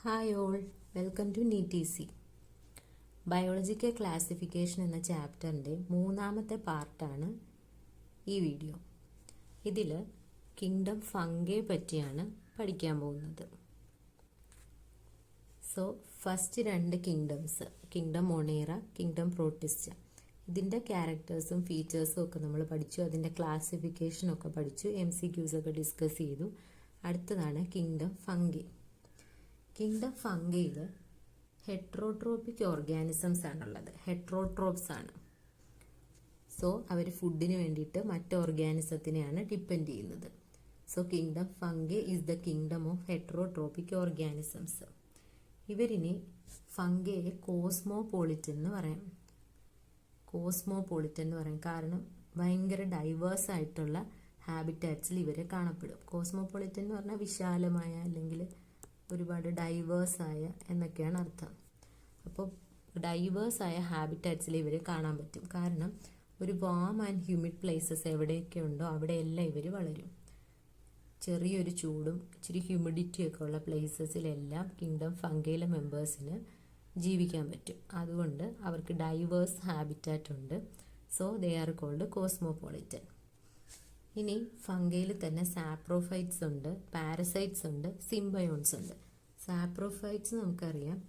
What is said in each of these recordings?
Hi all, welcome to NEET-EASY. Biological classification എന്ന ചാപ്റ്ററിൻ്റെ മൂന്നാമത്തെ പാർട്ടാണ് ഈ വീഡിയോ. ഇതിൽ കിങ്ഡം ഫംഗയെ പറ്റിയാണ് പഠിക്കാൻ പോകുന്നത്. സോ ഫസ്റ്റ് രണ്ട് kingdoms, kingdom Monera, kingdom protista, ഇതിൻ്റെ ക്യാരക്ടേഴ്സും ഫീച്ചേഴ്സും ഒക്കെ നമ്മൾ പഠിച്ചു. അതിൻ്റെ ക്ലാസിഫിക്കേഷനൊക്കെ പഠിച്ചു, MCQs ഒക്കെ ഡിസ്കസ് ചെയ്തു. അടുത്തതാണ് കിങ്ഡം ഫംഗി. കിങ്ഡം ഫംഗയിൽ ഹെട്രോട്രോപിക് ഓർഗാനിസംസ് ആണുള്ളത്, ഹെട്രോട്രോപ്സ് ആണ്. സോ അവർ ഫുഡിന് വേണ്ടിയിട്ട് മറ്റ് ഓർഗാനിസത്തിനെയാണ് ഡിപ്പെൻഡ് ചെയ്യുന്നത്. So kingdom fungi is the kingdom of heterotrophic organisms. ഇവരിനി ഫംഗയെ കോസ്മോപോളിറ്റൻ എന്ന് പറയാം. കോസ്മോപോളിറ്റൻ എന്ന് പറയാം കാരണം ഭയങ്കര ഡൈവേഴ്സ് ആയിട്ടുള്ള ഹാബിറ്റാറ്റ്സിൽ ഇവരെ കാണപ്പെടും. കോസ്മോപോളിറ്റൻ എന്ന് പറഞ്ഞാൽ വിശാലമായ അല്ലെങ്കിൽ ഒരുപാട് ഡൈവേഴ്സായ എന്നൊക്കെയാണ് അർത്ഥം. അപ്പോൾ ഡൈവേഴ്സായ ഹാബിറ്റാറ്റ്സിൽ ഇവർ കാണാൻ പറ്റും. കാരണം ഒരു വാം ആൻഡ് ഹ്യൂമിഡ് പ്ലേസസ് എവിടെയൊക്കെ ഉണ്ടോ അവിടെയെല്ലാം ഇവർ വളരും. ചെറിയൊരു ചൂടും ഇച്ചിരി ഹ്യൂമിഡിറ്റിയൊക്കെ ഉള്ള പ്ലേസസിലെല്ലാം കിങ്ഡം ഫംഗയിലെ മെമ്പേഴ്സിന് ജീവിക്കാൻ പറ്റും. അതുകൊണ്ട് അവർക്ക് ഡൈവേഴ്സ് ഹാബിറ്റാറ്റ് ഉണ്ട്. So they are called cosmopolitan. ഇനി ഫംഗയിൽ തന്നെ സാപ്രോഫൈറ്റ്സ് ഉണ്ട്, പാരസൈറ്റ്സ് ഉണ്ട്, സിംബയോൺസ് ഉണ്ട്. സാപ്രോഫൈറ്റ്സ് നമുക്കറിയാം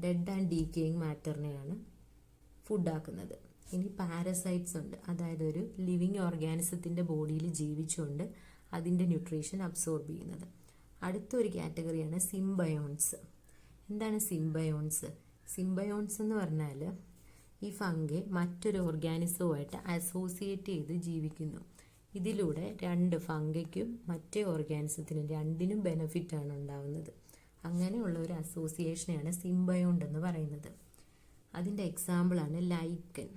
ഡെഡ് ആൻഡ് ഡീക്കേയിങ് മാറ്ററിനെയാണ് ഫുഡാക്കുന്നത്. ഇനി പാരസൈറ്റ്സ് ഉണ്ട്, അതായത് ഒരു ലിവിങ് ഓർഗാനിസത്തിൻ്റെ ബോഡിയിൽ ജീവിച്ചുകൊണ്ട് അതിൻ്റെ ന്യൂട്രീഷൻ അബ്സോർബ് ചെയ്യുന്നത്. അടുത്തൊരു കാറ്റഗറിയാണ് സിംബയോൺസ്. എന്താണ് സിംബയോൺസ്? സിംബയോൺസ് എന്ന് പറഞ്ഞാൽ ഈ ഫംഗെ മറ്റൊരു ഓർഗാനിസവുമായിട്ട് അസോസിയേറ്റ് ചെയ്ത് ജീവിക്കുന്നു. ഇതിലൂടെ രണ്ട് ഫംഗയ്ക്കും മറ്റേ ഓർഗാനിസത്തിനും രണ്ടിനും ബെനിഫിറ്റാണ് ഉണ്ടാവുന്നത്. അങ്ങനെയുള്ള ഒരു അസോസിയേഷനെയാണ് സിംബയോണ്ട് എന്ന് പറയുന്നത്. അതിൻ്റെ എക്സാമ്പിളാണ് ലൈക്കൻ.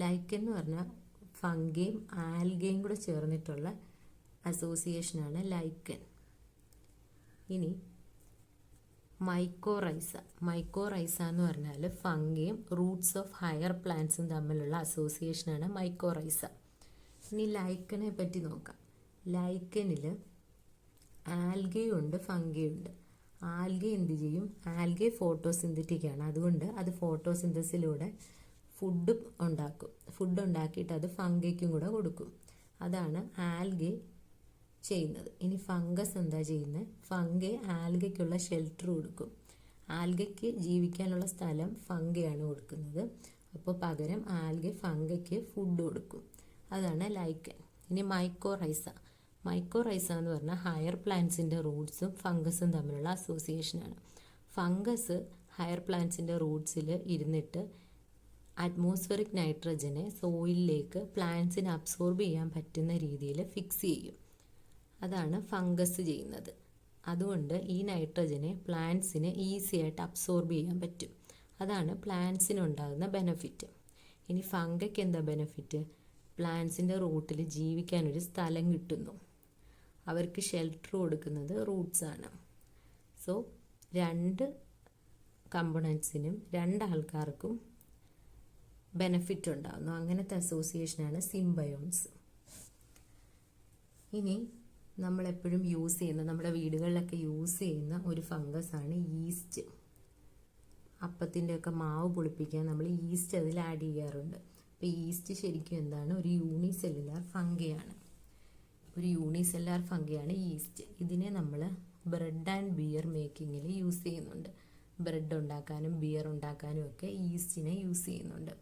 ലൈക്കൻ എന്ന് പറഞ്ഞാൽ ഫംഗയും ആൽഗയും കൂടെ ചേർന്നിട്ടുള്ള അസോസിയേഷനാണ് ലൈക്കൻ. ഇനി മൈക്കോറൈസ. മൈക്കോറൈസ എന്ന് പറഞ്ഞാൽ ഫംഗയും റൂട്ട്സ് ഓഫ് ഹയർ പ്ലാന്റ്സും തമ്മിലുള്ള അസോസിയേഷനാണ് മൈക്കോറൈസ. ഇനി ലൈക്കനെ പറ്റി നോക്കാം. ലൈക്കനിൽ ആൽഗയും ഉണ്ട്, ഫംഗയും ഉണ്ട്. ആൽഗ എന്ത് ചെയ്യും? ആൽഗ ഫോട്ടോസിന്തറ്റിക് ആണ്. അതുകൊണ്ട് അത് ഫോട്ടോസിന്തസിലൂടെ ഫുഡ് ഉണ്ടാക്കും. ഫുഡ് ഉണ്ടാക്കിയിട്ട് അത് ഫംഗയ്ക്കും കൂടെ കൊടുക്കും. അതാണ് ആൽഗ ചെയ്യുന്നത്. ഇനി ഫംഗസ് എന്താ ചെയ്യുന്നത്? ഫംഗ ആൽഗയ്ക്കുള്ള ഷെൽട്ടർ കൊടുക്കും. ആൽഗയ്ക്ക് ജീവിക്കാനുള്ള സ്ഥലം ഫംഗയാണ് കൊടുക്കുന്നത്. അപ്പോൾ പകരം ആൽഗ ഫംഗയ്ക്ക് ഫുഡ് കൊടുക്കും. അതാണ് ലൈക്കൻ. ഇനി മൈക്കോറൈസ. മൈക്കോറൈസ എന്ന് പറഞ്ഞാൽ ഹയർ പ്ലാന്റ്സിൻ്റെ റൂട്ട്സും ഫംഗസും തമ്മിലുള്ള അസോസിയേഷനാണ്. ഫംഗസ് ഹയർ പ്ലാന്റ്സിൻ്റെ റൂട്ട്സിൽ ഇരുന്നിട്ട് അറ്റ്മോസ്ഫിയറിക് നൈട്രജനെ സോയിലിലേക്ക് പ്ലാന്റ്സിന് അബ്സോർബ് ചെയ്യാൻ പറ്റുന്ന രീതിയിൽ ഫിക്സ് ചെയ്യും. അതാണ് ഫംഗസ് ചെയ്യുന്നത്. അതുകൊണ്ട് ഈ നൈട്രജനെ പ്ലാന്റ്സിന് ഈസി ആയിട്ട് അബ്സോർബ് ചെയ്യാൻ പറ്റും. അതാണ് പ്ലാന്റ്സിനുണ്ടാകുന്ന ബെനിഫിറ്റ്. ഇനി ഫംഗയ്ക്ക് എന്താ ബെനിഫിറ്റ്? പ്ലാന്റ്സിൻ്റെ റൂട്ടിൽ ജീവിക്കാനൊരു സ്ഥലം കിട്ടുന്നു. അവർക്ക് ഷെൽട്ടർ കൊടുക്കുന്നത് റൂട്ട്സ് ആണ്. സോ രണ്ട് കമ്പോണൻസിനും രണ്ടാൾക്കാർക്കും ബെനിഫിറ്റ് ഉണ്ടാകുന്നു. അങ്ങനത്തെ അസോസിയേഷനാണ് സിംബയോൺസ്. ഇനി നമ്മളെപ്പോഴും യൂസ് ചെയ്യുന്ന, നമ്മുടെ വീടുകളിലൊക്കെ യൂസ് ചെയ്യുന്ന ഒരു ഫംഗസാണ് ഈസ്റ്റ്. അപ്പത്തിൻ്റെയൊക്കെ മാവ് പുളിപ്പിക്കാൻ നമ്മൾ ഈസ്റ്റ് അതിൽ ആഡ് ചെയ്യാറുണ്ട്. അപ്പോൾ ഈസ്റ്റ് ശരിക്കും എന്താണ്? ഒരു യൂണിസെല്ലുലാർ ഫംഗയാണ്. ഒരു യൂണിസെല്ലുലാർ ഫംഗയാണ് ഈസ്റ്റ്. ഇതിനെ നമ്മൾ ബ്രെഡ് ആൻഡ് ബിയർ മേക്കിങ്ങിൽ യൂസ് ചെയ്യുന്നുണ്ട്. ബ്രെഡ് ഉണ്ടാക്കാനും ബിയർ ഉണ്ടാക്കാനും ഒക്കെ ഈസ്റ്റിനെ യൂസ് ചെയ്യുന്നുണ്ട്.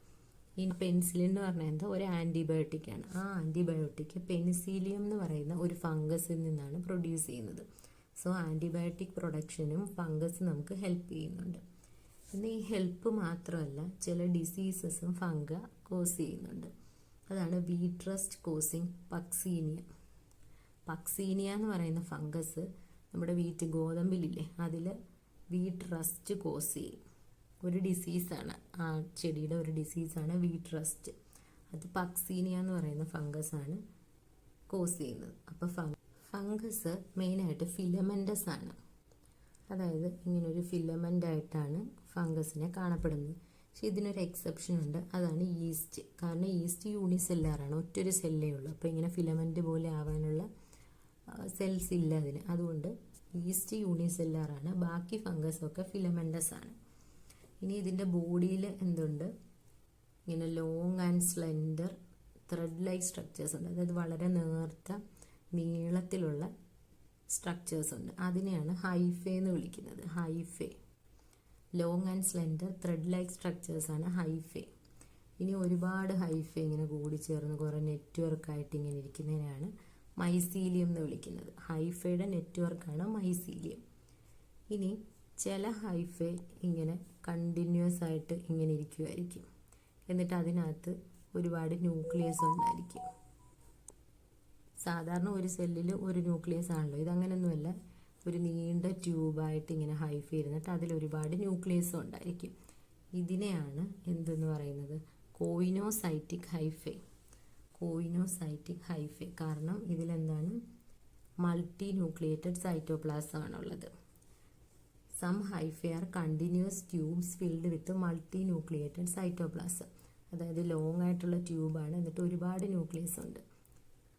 ഈ പെൻസിലിൻ എന്ന് പറഞ്ഞാൽ എന്താ? ഒരു ആൻറ്റിബയോട്ടിക്കാണ്. ആ ആൻറ്റിബയോട്ടിക് പെനിസിലിയം എന്ന് പറയുന്ന ഒരു ഫംഗസിൽ നിന്നാണ് പ്രൊഡ്യൂസ് ചെയ്യുന്നത്. സോ ആൻറ്റിബയോട്ടിക് പ്രൊഡക്ഷനും ഫംഗസ് നമുക്ക് ഹെൽപ്പ് ചെയ്യുന്നുണ്ട്. പിന്നെ ഈ ഹെൽപ്പ് മാത്രമല്ല, ചില ഡിസീസസും ഫംഗ കോസ് ചെയ്യുന്നുണ്ട്. അതാണ് wheat rest causing Puccinia. Puccinia എന്ന് പറയുന്ന ഫംഗസ് നമ്മുടെ ഗോതമ്പിലില്ലേ, അതിൽ വീറ്റ് റസ്റ്റ് കോസ് ചെയ്യും. ഒരു ഡിസീസാണ്, ആ ചെടിയുടെ ഒരു ഡിസീസാണ് വീറ്റ് റസ്റ്റ്. അത് പക്സീനിയ എന്ന് പറയുന്ന ഫംഗസാണ് കോസ് ചെയ്യുന്നത്. അപ്പോൾ ഫംഗസ് മെയിനായിട്ട് ഫിലമെൻ്റസ് ആണ്. അതായത് ഇങ്ങനൊരു ഫിലമെൻ്റായിട്ടാണ് ഫംഗസിനെ കാണപ്പെടുന്നത്. പക്ഷെ ഇതിനൊരു എക്സെപ്ഷൻ ഉണ്ട്, അതാണ് ഈസ്റ്റ്. കാരണം ഈസ്റ്റ് യൂണിസെല്ലാറാണ്, ഒറ്റൊരു സെല്ലേ ഉള്ളൂ. അപ്പോൾ ഇങ്ങനെ ഫിലമെൻ്റ് പോലെ ആവാനുള്ള സെൽസ് ഇല്ല അതിന്. അതുകൊണ്ട് ഈസ്റ്റ് യൂണിസെല്ലാർ ആണ്, ബാക്കി ഫംഗസ് ഒക്കെ ഫിലമെന്റസ് ആണ്. ഇനി ഇതിൻ്റെ ബോഡിയിൽ എന്തുണ്ട്? ഇങ്ങനെ long and slender thread like structures ഉണ്ട്. അതായത് വളരെ നേർത്ത നീളത്തിലുള്ള സ്ട്രക്ചേഴ്സ് ഉണ്ട്. അതിനെയാണ് ഹൈഫേ എന്ന് വിളിക്കുന്നത്. Hyphae, long and slender thread like structures ആണ് ഹൈഫേ. ഇനി ഒരുപാട് ഹൈഫേ ഇങ്ങനെ കൂടിച്ചേർന്ന് കുറേ നെറ്റ്വർക്കായിട്ട് ഇങ്ങനെ ഇരിക്കുന്നതിനാണ് മൈസീലിയം എന്ന് വിളിക്കുന്നത്. ഹൈഫയുടെ നെറ്റ്വർക്കാണ് മൈസീലിയം. ഇനി ചില ഹൈഫേ ഇങ്ങനെ കണ്ടിന്യൂസ് ആയിട്ട് ഇങ്ങനെ ഇരിക്കുമായിരിക്കും. എന്നിട്ട് അതിനകത്ത് ഒരുപാട് ന്യൂക്ലിയസ് ഉണ്ടായിരിക്കും. സാധാരണ ഒരു സെല്ലിൽ ഒരു ന്യൂക്ലിയസ് ആണല്ലോ, ഇതങ്ങനെയൊന്നുമല്ല. ഒരു നീണ്ട ട്യൂബായിട്ട് ഇങ്ങനെ ഹൈഫേ ഇരുന്നിട്ട് അതിൽ ഒരുപാട് ന്യൂക്ലിയസും ഉണ്ടായിരിക്കും. ഇതിനെയാണ് എന്തെന്ന് പറയുന്നത്? കോയിനോസൈറ്റിക് ഹൈഫേ. കോയിനോസൈറ്റിക് ഹൈഫേ കാരണം ഇതിലെന്താണ്? മൾട്ടി ന്യൂക്ലിയേറ്റഡ് സൈറ്റോപ്ലാസം ആണുള്ളത്. Some hyphae are continuous tubes filled with multi nucleated cytoplasm. അതായത് ലോങ് ആയിട്ടുള്ള ട്യൂബാണ്, എന്നിട്ട് ഒരുപാട് ന്യൂക്ലിയസ് ഉണ്ട്.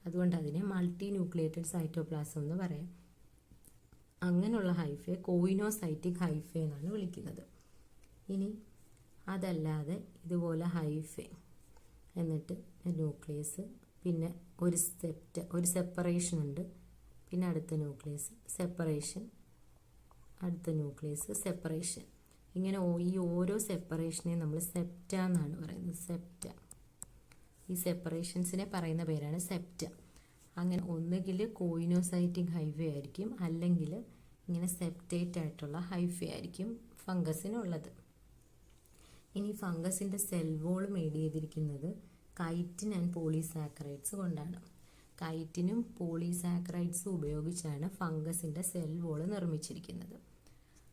അതുകൊണ്ട് അതിനെ മൾട്ടി ന്യൂക്ലിയേറ്റഡ് സൈറ്റോപ്ലാസം എന്ന് പറയാം. അങ്ങനെയുള്ള ഹൈഫേ കോയിനോസൈറ്റിക് ഹൈഫേ എന്നാണ് വിളിക്കുന്നത്. ഇനി അതല്ലാതെ ഇതുപോലെ ഹൈഫേ എന്നിട്ട് ന്യൂക്ലിയസ്, പിന്നെ ഒരു സെപ്പറേഷൻ ഉണ്ട്, പിന്നെ അടുത്ത ന്യൂക്ലിയസ്, സെപ്പറേഷൻ, അടുത്ത ന്യൂക്ലിയസ്, സെപ്പറേഷൻ. ഇങ്ങനെ ഈ ഓരോ സെപ്പറേഷനെയും നമ്മൾ സെപ്റ്റ എന്നാണ് പറയുന്നത്. സെപ്റ്റ. ഈ സെപ്പറേഷൻസിനെ പറയുന്ന പേരാണ് സെപ്റ്റ. അങ്ങനെ ഒന്നുകിൽ കോയിനോസൈറ്റിക് ഹൈഫേ ആയിരിക്കും, അല്ലെങ്കിൽ ഇങ്ങനെ സെപ്റ്റേറ്റ് ആയിട്ടുള്ള ഹൈഫേ ആയിരിക്കും ഫംഗസിനുള്ളത്. ഇനി ഫംഗസിൻ്റെ സെൽ വോൾ മേഡ് ചെയ്തിരിക്കുന്നത് കൈറ്റിൻ ആൻഡ് പോളിസാക്കറൈഡ്സ് കൊണ്ടാണ്. കൈറ്റിനും പോളിസാക്കറൈഡ്സും ഉപയോഗിച്ചാണ് ഫംഗസിൻ്റെ സെൽ വോൾ നിർമ്മിച്ചിരിക്കുന്നത്.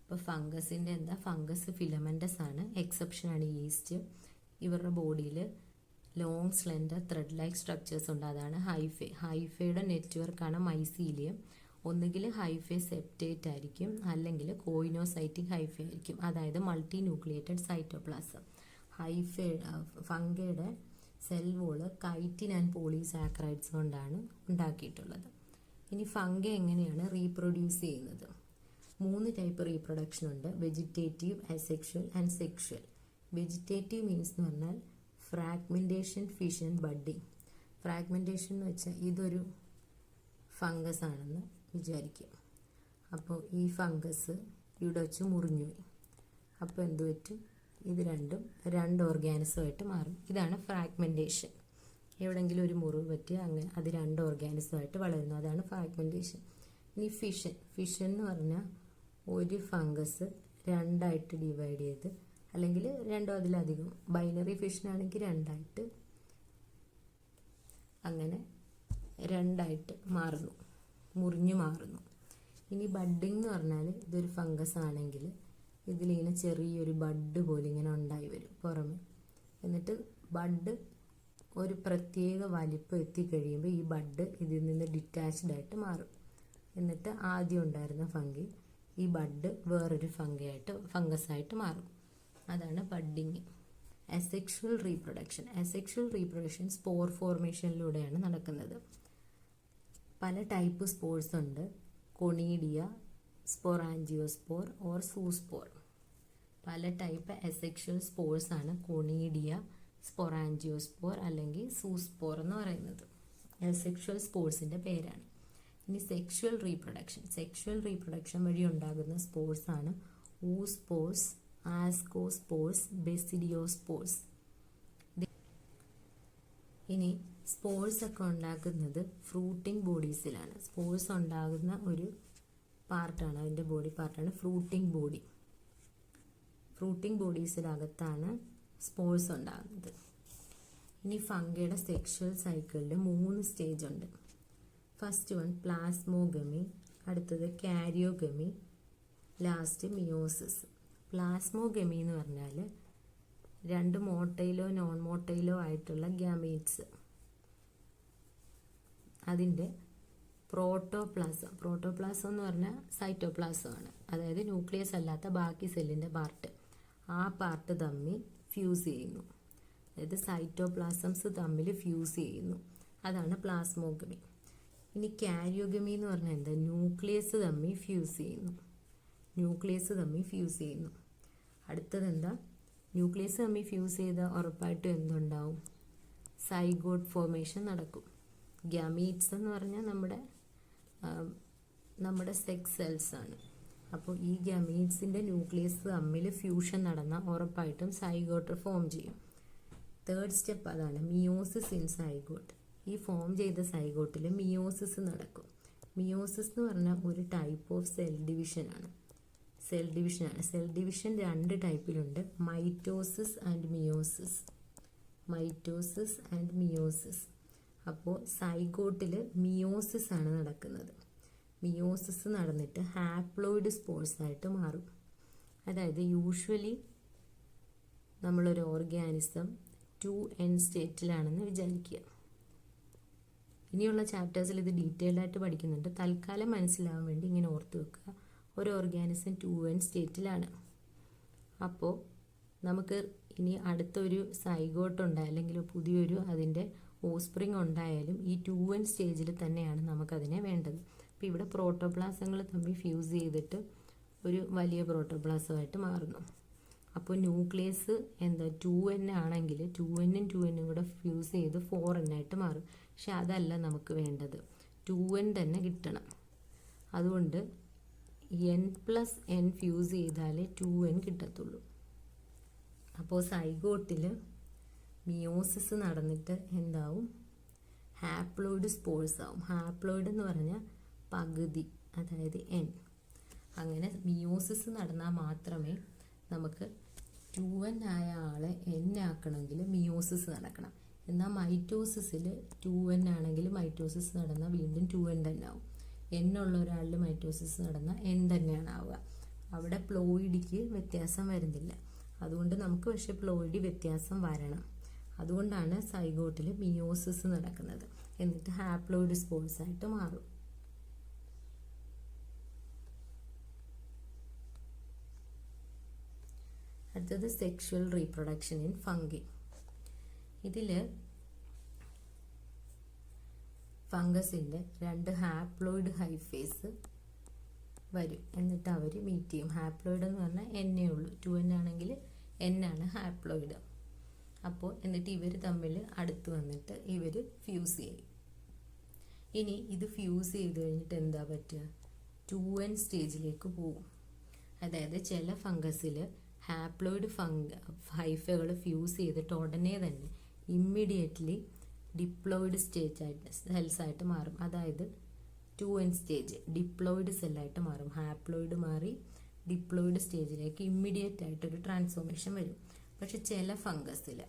അപ്പോൾ ഫംഗസിൻ്റെ ഫംഗസ് ഫിലമെൻ്റസ് ആണ്. എക്സെപ്ഷനാണ് ഈസ്റ്റ്. ഇവരുടെ ബോഡിയിൽ long slender thread like structures ഉണ്ട്. അതാണ് ഹൈഫേ. ഹൈഫയുടെ നെറ്റ്വർക്കാണ് മൈസീലിയം. ഒന്നുകിൽ ഹൈഫേ സെപ്റ്റേറ്റ് ആയിരിക്കും, അല്ലെങ്കിൽ കോയിനോസൈറ്റിക് ഹൈഫേ ആയിരിക്കും, അതായത് മൾട്ടി ന്യൂക്ലിയേറ്റഡ് സൈറ്റോപ്ലാസം. ഫംഗയുടെ cell wall chitin and polysaccharides കൊണ്ടാണ് ഉണ്ടാക്കിയിട്ടുള്ളത്. ഇനി ഫംഗ എങ്ങനെയാണ് റീപ്രൊഡ്യൂസ് ചെയ്യുന്നത്? 3 ടൈപ്പ് റീപ്രൊഡക്ഷൻ ഉണ്ട്: vegetative, asexual and sexual. Vegetative means എന്ന് പറഞ്ഞാൽ ഫ്രാഗ്മെൻറ്റേഷൻ, ഫിഷൻ, ബഡ്ഡിങ്. ഫ്രാഗ്മെൻറ്റേഷൻ എന്ന് വെച്ചാൽ ഇതൊരു ഫംഗസ് ആണെന്ന് വിചാരിക്കുക. അപ്പോൾ ഈ ഫംഗസ് ഇവിടെ വെച്ച് മുറിഞ്ഞുപോയി. അപ്പോൾ എന്ത് പറ്റും? ഇത് രണ്ടും 2 ഓർഗാനിസമായിട്ട് മാറും. ഇതാണ് ഫ്രാഗ്മെൻറ്റേഷൻ. എവിടെയെങ്കിലും ഒരു മുറിവ് പറ്റി അങ്ങനെ അത് 2 ഓർഗാനിസമായിട്ട് വളരുന്നു. അതാണ് ഫ്രാഗ്മെൻറ്റേഷൻ. ഇനി ഫിഷൻ. ഫിഷൻ എന്ന് പറഞ്ഞാൽ ഒരു ഫംഗസ് 2ആയിട്ട് ഡിവൈഡ് ചെയ്ത്, അല്ലെങ്കിൽ 2 അതിലധികം, ബൈനറി ഫിഷൻ ആണെങ്കിൽ 2ആയിട്ട്, അങ്ങനെ 2ആയിട്ട് മാറുന്നു, മുറിഞ്ഞു മാറുന്നു. ഇനി ബഡ്ഡിങ് എന്ന് പറഞ്ഞാൽ ഇതൊരു ഫംഗസ് ആണെങ്കിൽ ഇതിലിങ്ങനെ ചെറിയൊരു ബഡ് പോലെ ഇങ്ങനെ ഉണ്ടായി വരും പുറമെ. എന്നിട്ട് ബഡ് ഒരു പ്രത്യേക വലിപ്പം എത്തിക്കഴിയുമ്പോൾ ഈ ബഡ് ഇതിൽ നിന്ന് ഡിറ്റാച്ച്ഡ് ആയിട്ട് മാറും. എന്നിട്ട് ആദ്യം ഉണ്ടായിരുന്ന ഫംഗി ഈ ബഡ് വേറൊരു ഫംഗസായിട്ട് മാറും. അതാണ് budding. Asexual reproduction. Asexual reproduction spore ഫോർമേഷനിലൂടെയാണ് നടക്കുന്നത്. പല ടൈപ്പ് സ്പോർസ് ഉണ്ട്: കൊണീഡിയ, സ്പൊറാഞ്ചിയോസ്പോർ ഓർ സൂസ്പോർ. പല ടൈപ്പ് അസെക്ഷൽ സ്പോർസ് ആണ് കൊണീഡിയ, സ്പൊറാഞ്ചിയോസ്പോർ അല്ലെങ്കിൽ സൂസ്പോർ എന്ന് പറയുന്നത്. അസെക്ഷൽ സ്പോർസിൻ്റെ പേരാണ്. ഇനി സെക്ഷൽ റീപ്രൊഡക്ഷൻ. സെക്ഷൽ റീപ്രൊഡക്ഷൻ വഴി ഉണ്ടാകുന്ന സ്പോർസ് ആണ് ഊസ്പോർസ്, ആസ്കോസ്പോർസ്, ബെസിഡിയോസ്പോർസ്. ഇനി സ്പോർസ് ഒക്കെ ഉണ്ടാക്കുന്നത് ഫ്രൂട്ടിംഗ് ബോഡീസിലാണ്. സ്പോർസ് ഉണ്ടാകുന്ന ഒരു പാർട്ടാണ്, അതിൻ്റെ ബോഡി പാർട്ടാണ് ഫ്രൂട്ടിംഗ് ബോഡി. ഫ്രൂട്ടിംഗ് ബോഡീസിനകത്താണ് സ്പോർസ് ഉണ്ടാകുന്നത്. ഇനി ഫംഗയുടെ സെക്ഷൽ സൈക്കിളിൽ 3 സ്റ്റേജ് ഉണ്ട്. ഫസ്റ്റ് വൺ പ്ലാസ്മോഗമി, അടുത്തത് കാരിയോഗമി, ലാസ്റ്റ് മിയോസിസ്. പ്ലാസ്മോഗമി എന്ന് പറഞ്ഞാൽ 2 മോട്ടൈലോ നോൺ മോട്ടൈലോ ആയിട്ടുള്ള ഗ്യാമീറ്റ്സ്, അതിൻ്റെ പ്രോട്ടോപ്ലാസം എന്ന് പറഞ്ഞാൽ സൈറ്റോപ്ലാസമാണ്, അതായത് ന്യൂക്ലിയസ് അല്ലാത്ത ബാക്കി സെല്ലിൻ്റെ പാർട്ട്. ആ പാർട്ട് തമ്മിൽ ഫ്യൂസ് ചെയ്യുന്നു, അതായത് സൈറ്റോപ്ലാസംസ് തമ്മിൽ ഫ്യൂസ് ചെയ്യുന്നു. അതാണ് പ്ലാസ്മോഗമി. ഇനി കാരിയോഗമി എന്ന് പറഞ്ഞാൽ എന്താ? ന്യൂക്ലിയസ് തമ്മിൽ ഫ്യൂസ് ചെയ്യുന്നു. അടുത്തത് എന്താ? ന്യൂക്ലിയസ് തമ്മിൽ ഫ്യൂസ് ചെയ്താൽ ഉറപ്പായിട്ടും എന്തുണ്ടാവും? സൈഗോട്ട് ഫോർമേഷൻ നടക്കും. ഗ്യാമീറ്റ്സ് എന്ന് പറഞ്ഞാൽ നമ്മുടെ സെക്സ് സെൽസ് ആണ്. അപ്പോൾ ഈ ഗ്യാമീറ്റ്സിൻ്റെ ന്യൂക്ലിയസ് തമ്മിൽ ഫ്യൂഷൻ നടന്നാൽ ഉറപ്പായിട്ടും സൈഗോട്ട് ഫോം ചെയ്യും. തേർഡ് സ്റ്റെപ്പ് അതാണ്, മിയോസിസ് ഇൻ സൈഗോട്ട്. ഈ ഫോം ചെയ്ത സൈഗോട്ടിൽ മിയോസിസ് നടക്കും. മിയോസിസ് എന്ന് പറഞ്ഞാൽ ഒരു ടൈപ്പ് ഓഫ് സെൽ ഡിവിഷനാണ്. സെൽ ഡിവിഷൻ 2 ടൈപ്പിലുണ്ട്, മൈറ്റോസിസ് ആൻഡ് മിയോസിസ്. അപ്പോൾ സൈഗോട്ടിൽ മിയോസിസ് ആണ് നടക്കുന്നത്. മിയോസിസ് നടന്നിട്ട് ഹാപ്ലോയിഡ് സ്പോർസ് ആയിട്ട് മാറും. അതായത് യൂഷ്വലി നമ്മളൊരു ഓർഗാനിസം 2N സ്റ്റേറ്റിലാണെന്ന് വിചാരിക്കുക. ഇനിയുള്ള ചാപ്റ്റേഴ്സിൽ ഇത് ഡീറ്റെയിൽഡ് ആയിട്ട് പഠിക്കുന്നുണ്ട്. തൽക്കാലം മനസ്സിലാവാൻ വേണ്ടി ഇങ്ങനെ ഓർത്ത് വെക്കുക, ഒരു ഓർഗാനിസം 2N സ്റ്റേറ്റിലാണ്. അപ്പോൾ നമുക്ക് ഇനി അടുത്തൊരു സൈഗോട്ട് ഉണ്ടായി അല്ലെങ്കിൽ പുതിയൊരു അതിൻ്റെ ഓസ്പ്രിങ് ഉണ്ടായാലും ഈ 2N സ്റ്റേജിൽ തന്നെയാണ് നമുക്കതിനെ വേണ്ടത്. അപ്പോൾ ഇവിടെ പ്രോട്ടോപ്ലാസങ്ങൾ തമ്മിൽ ഫ്യൂസ് ചെയ്തിട്ട് ഒരു വലിയ പ്രോട്ടോപ്ലാസമായിട്ട് മാറുന്നു. അപ്പോൾ ന്യൂക്ലിയസ് എന്താ 2N ആണെങ്കിൽ 2N കൂടെ ഫ്യൂസ് ചെയ്ത് 4N ആയിട്ട് മാറും. പക്ഷെ അതല്ല നമുക്ക് വേണ്ടത്, 2N തന്നെ കിട്ടണം. അതുകൊണ്ട് N+N ഫ്യൂസ് ചെയ്താലേ 2N കിട്ടത്തുള്ളൂ. അപ്പോൾ സൈഗോട്ടിൽ മിയോസിസ് നടന്നിട്ട് എന്താവും? ഹാപ്ലോയിഡ് സ്പോർസ് ആവും. ഹാപ്ലോയിഡ് എന്ന് പറഞ്ഞാൽ പകുതി, അതായത് N. അങ്ങനെ മിയോസിസ് നടന്നാൽ മാത്രമേ നമുക്ക് 2N ആയ ആളെ N ആക്കണമെങ്കിൽ മിയോസിസ് നടക്കണം. എന്നാൽ മൈറ്റോസിസിൽ 2N ആണെങ്കിൽ മൈറ്റോസിസ് നടന്നാൽ വീണ്ടും 2N തന്നെ ആവും. N ഉള്ള ഒരാളിൽ മൈറ്റോസിസ് നടന്നാൽ N തന്നെയാണ് ആവുക. അവിടെ പ്ലോയിഡിക്ക് വ്യത്യാസം വരുന്നില്ല. അതുകൊണ്ട് നമുക്ക് പക്ഷേ പ്ലോയിഡി വ്യത്യാസം വരണം. അതുകൊണ്ടാണ് സൈഗോട്ടിൽ മിയോസിസ് നടക്കുന്നത്. എന്നിട്ട് ഹാപ്ലോയിഡ് സ്പോർസ് ആയിട്ട് മാറും. അടുത്തത് സെക്ഷുവൽ റീപ്രൊഡക്ഷൻ ഇൻ ഫംഗി. ഇതിൽ ഫംഗസിൻ്റെ 2 ഹാപ്ലോയിഡ് ഹൈഫേസ് വരും. എന്നിട്ട് അവർ മീറ്റ് ചെയ്യും. ഹാപ്ലോയിഡ് എന്ന് പറഞ്ഞാൽ N ഉള്ളൂ. 2N ആണെങ്കിൽ N ആണ് ഹാപ്ലോയിഡ്. അപ്പോൾ എന്നിട്ട് ഇവർ തമ്മിൽ അടുത്ത് വന്നിട്ട് ഇവർ ഫ്യൂസ് ചെയ്യും. ഇനി ഇത് ഫ്യൂസ് ചെയ്ത് കഴിഞ്ഞിട്ട് എന്താ പറ്റുക? 2N സ്റ്റേജിലേക്ക് പോകും. അതായത് ചില ഫംഗസിൽ ഹാപ്ലോയിഡ് ഹൈഫകൾ ഫ്യൂസ് ചെയ്തിട്ട് ഉടനെ തന്നെ ഇമ്മീഡിയറ്റ്ലി ഡിപ്ലോയിഡ് സെൽസ് ആയിട്ട് മാറും. അതായത് 2N സ്റ്റേജ് ഡിപ്ലോയിഡ് സെല്ലായിട്ട് മാറും. ഹാപ്ലോയിഡ് മാറി ഡിപ്ലോയിഡ് സ്റ്റേജിലേക്ക് ഇമ്മീഡിയറ്റ് ആയിട്ടൊരു ട്രാൻസ്ഫോർമേഷൻ വരും. പക്ഷെ ചില ഫംഗസിൽ,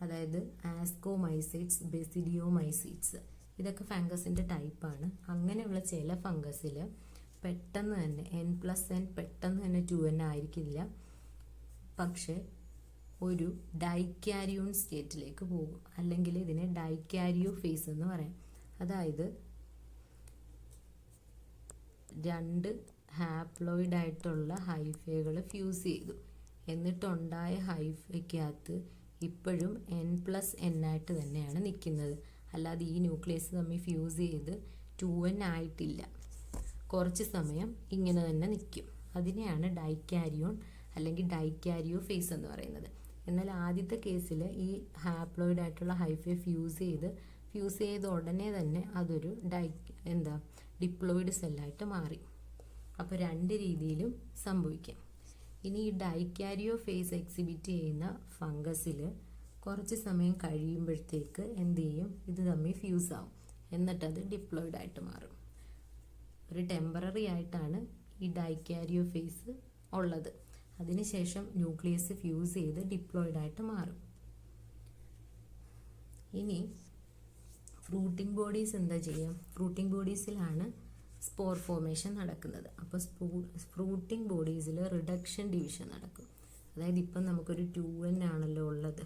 അതായത് ആസ്കോമൈസൈറ്റ്സ്, ബെസിഡിയോമൈസൈറ്റ്സ്, ഇതൊക്കെ ഫംഗസിൻ്റെ ടൈപ്പാണ്. അങ്ങനെയുള്ള ചില ഫംഗസിൽ പെട്ടെന്ന് തന്നെ N+N പെട്ടെന്ന് തന്നെ 2N ആയിരിക്കില്ല. പക്ഷെ ഒരു ഡൈക്യാരിയോൺ സ്റ്റേറ്റിലേക്ക് പോകും. അല്ലെങ്കിൽ ഇതിനെ ഡൈക്യാരിയോ ഫേസ് എന്ന് പറയാം. അതായത് 2 ഹാപ്ലോയിഡ് ആയിട്ടുള്ള ഹൈഫകൾ ഫ്യൂസ് ചെയ്തു. എന്നിട്ടുണ്ടായ ഹൈഫയ്ക്കകത്ത് ഇപ്പോഴും N+N ആയിട്ട് തന്നെയാണ് നിൽക്കുന്നത്. അല്ലാതെ ഈ ന്യൂക്ലിയസ് തമ്മിൽ ഫ്യൂസ് ചെയ്ത് 2N ആയിട്ടില്ല. കുറച്ച് സമയം ഇങ്ങനെ തന്നെ നിൽക്കും. അതിനെയാണ് ഡൈക്യാരിയോൺ അല്ലെങ്കിൽ ഡൈക്യാരിയോ ഫേസ് എന്ന് പറയുന്നത്. എന്നാൽ ആദ്യത്തെ കേസിൽ ഈ ഹാപ്ലോയിഡ് ആയിട്ടുള്ള ഹൈഫെ ഫ്യൂസ് ചെയ്ത് ഉടനെ തന്നെ അതൊരു ഡിപ്ലോയിഡ് സെല്ലായിട്ട് മാറി. അപ്പോൾ 2 രീതിയിലും സംഭവിക്കാം. ഇനി ഈ ഡൈക്യാരിയോ ഫേസ് എക്സിബിറ്റ് ചെയ്യുന്ന ഫംഗസിൽ കുറച്ച് സമയം കഴിയുമ്പോഴത്തേക്ക് എന്ത് ചെയ്യും? ഇത് തമ്മിൽ ഫ്യൂസ് ആവും. എന്നിട്ടത് ഡിപ്ലോയിഡ് ആയിട്ട് മാറും. ഒരു ടെമ്പററി ആയിട്ടാണ് ഈ ഡൈക്യാരിയോ ഫേസ് ഉള്ളത്. അതിനുശേഷം ന്യൂക്ലിയസ് ഫ്യൂസ് ചെയ്ത് ഡിപ്ലോയിഡ് ആയിട്ട് മാറും. ഇനി ഫ്രൂട്ടിംഗ് ബോഡീസ് എന്താ ചെയ്യുക? ഫ്രൂട്ടിംഗ് ബോഡീസിലാണ് സ്പോർ ഫോർമേഷൻ നടക്കുന്നത്. അപ്പോൾ ഫ്രൂട്ടിംഗ് ബോഡീസിൽ റിഡക്ഷൻ ഡിവിഷൻ നടക്കും. അതായത് ഇപ്പം നമുക്കൊരു 2N ആണല്ലോ ഉള്ളത്,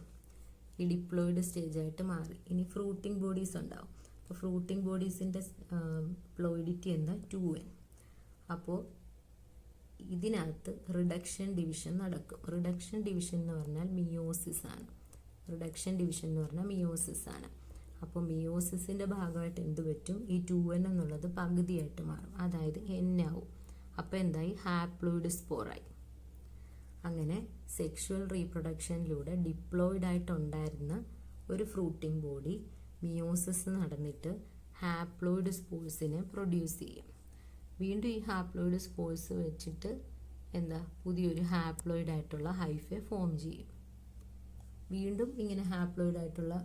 ഈ ഡിപ്ലോയിഡ് സ്റ്റേജായിട്ട് മാറി. ഇനി ഫ്രൂട്ടിംഗ് ബോഡീസ് ഉണ്ടാവും. അപ്പോൾ ഫ്രൂട്ടിംഗ് ബോഡീസിൻ്റെ പ്ലോയിഡിറ്റി എന്താ? 2N. അപ്പോൾ ഇതിനകത്ത് റിഡക്ഷൻ ഡിവിഷൻ നടക്കും. റിഡക്ഷൻ ഡിവിഷൻ എന്ന് പറഞ്ഞാൽ മിയോസിസ് ആണ്. അപ്പോൾ മിയോസിസിൻ്റെ ഭാഗമായിട്ട് എന്ത് പറ്റും, ഈ 2n എന്നുള്ളത് പകുതിയായിട്ട് മാറും, അതായത് n ആവും. അപ്പോൾ എന്തായി, ഹാപ്ലോയിഡ് സ്പോറായി. അങ്ങനെ സെക്ഷുവൽ റീപ്രൊഡക്ഷനിലൂടെ ഡിപ്ലോയിഡ് ആയിട്ടുണ്ടായിരുന്ന ഒരു ഫ്രൂട്ടിംഗ് ബോഡി മിയോസിസ് നടന്നിട്ട് ഹാപ്ലോയിഡ് സ്പോർസിനെ പ്രൊഡ്യൂസ് ചെയ്യും. വീണ്ടും ഈ ഹാപ്ലോയിഡ് സ്പോർസ് വെച്ചിട്ട് പുതിയൊരു ഹാപ്ലോയിഡ് ആയിട്ടുള്ള ഹൈഫെ ഫോം ചെയ്യും. വീണ്ടും ഇങ്ങനെ ഹാപ്ലോയിഡ് ആയിട്ടുള്ള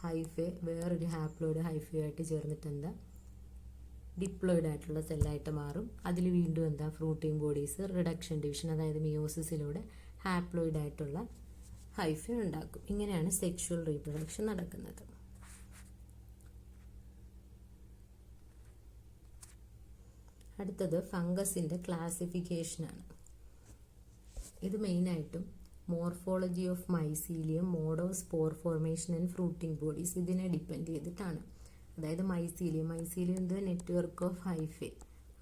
ഹൈഫെ വേറൊരു ഹാപ്ലോയിഡ് ഹൈഫയുമായിട്ട് ചേർന്നിട്ട് ഡിപ്ലോയിഡ് ആയിട്ടുള്ള സെല്ലായിട്ട് മാറും. അതിൽ വീണ്ടും ഫ്രൂട്ടിംഗ് ബോഡീസ് റിഡക്ഷൻ ഡിവിഷൻ, അതായത് മിയോസിസിലൂടെ ഹാപ്ലോയിഡ് ആയിട്ടുള്ള ഹൈഫെ ഉണ്ടാക്കും. ഇങ്ങനെയാണ് സെക്ഷുവൽ റീപ്രൊഡക്ഷൻ നടക്കുന്നത്. അടുത്തത് ഫംഗസിൻ്റെ ക്ലാസിഫിക്കേഷനാണ്. ഇത് മെയിനായിട്ടും morphology of mycelium, mode of spore formation and fruiting bodies ഇതിനെ ഡിപ്പെൻഡ് ചെയ്തിട്ടാണ്. അതായത് മൈസീലിയം നെറ്റ്വർക്ക് ഓഫ് ഹൈഫെ,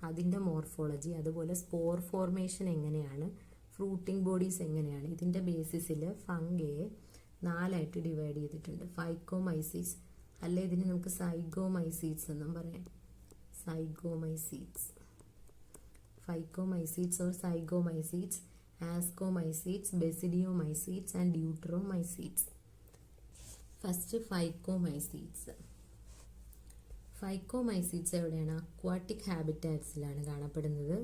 അതിൻ്റെ മോർഫോളജി, അതുപോലെ സ്പോർ ഫോർമേഷൻ എങ്ങനെയാണ്, ഫ്രൂട്ടിംഗ് ബോഡീസ് എങ്ങനെയാണ്, ഇതിൻ്റെ ബേസിസിൽ ഫംഗയെ 4ആയിട്ട് ഡിവൈഡ് ചെയ്തിട്ടുണ്ട്. ഫൈക്കോമൈസീഡ്സ്, അല്ലെ ഇതിന് നമുക്ക് സൈഗോമൈസീഡ്സ് എന്നും പറയാം. ഫൈക്കോമൈസീഡ്സ് ഓർ സൈഗോമൈസീഡ്സ്, ആസ്കോമൈസീഡ്സ്, ബെസിഡിയോമൈസീഡ്സ് ആൻഡ് ഡ്യൂട്രോമൈസീഡ്സ്. ഫസ്റ്റ് ഫൈക്കോമൈസീഡ്സ്. ഫൈക്കോമൈസീഡ്സ് എവിടെയാണ്? അക്വാട്ടിക് ഹാബിറ്റാറ്റ്സിലാണ് കാണപ്പെടുന്നത്.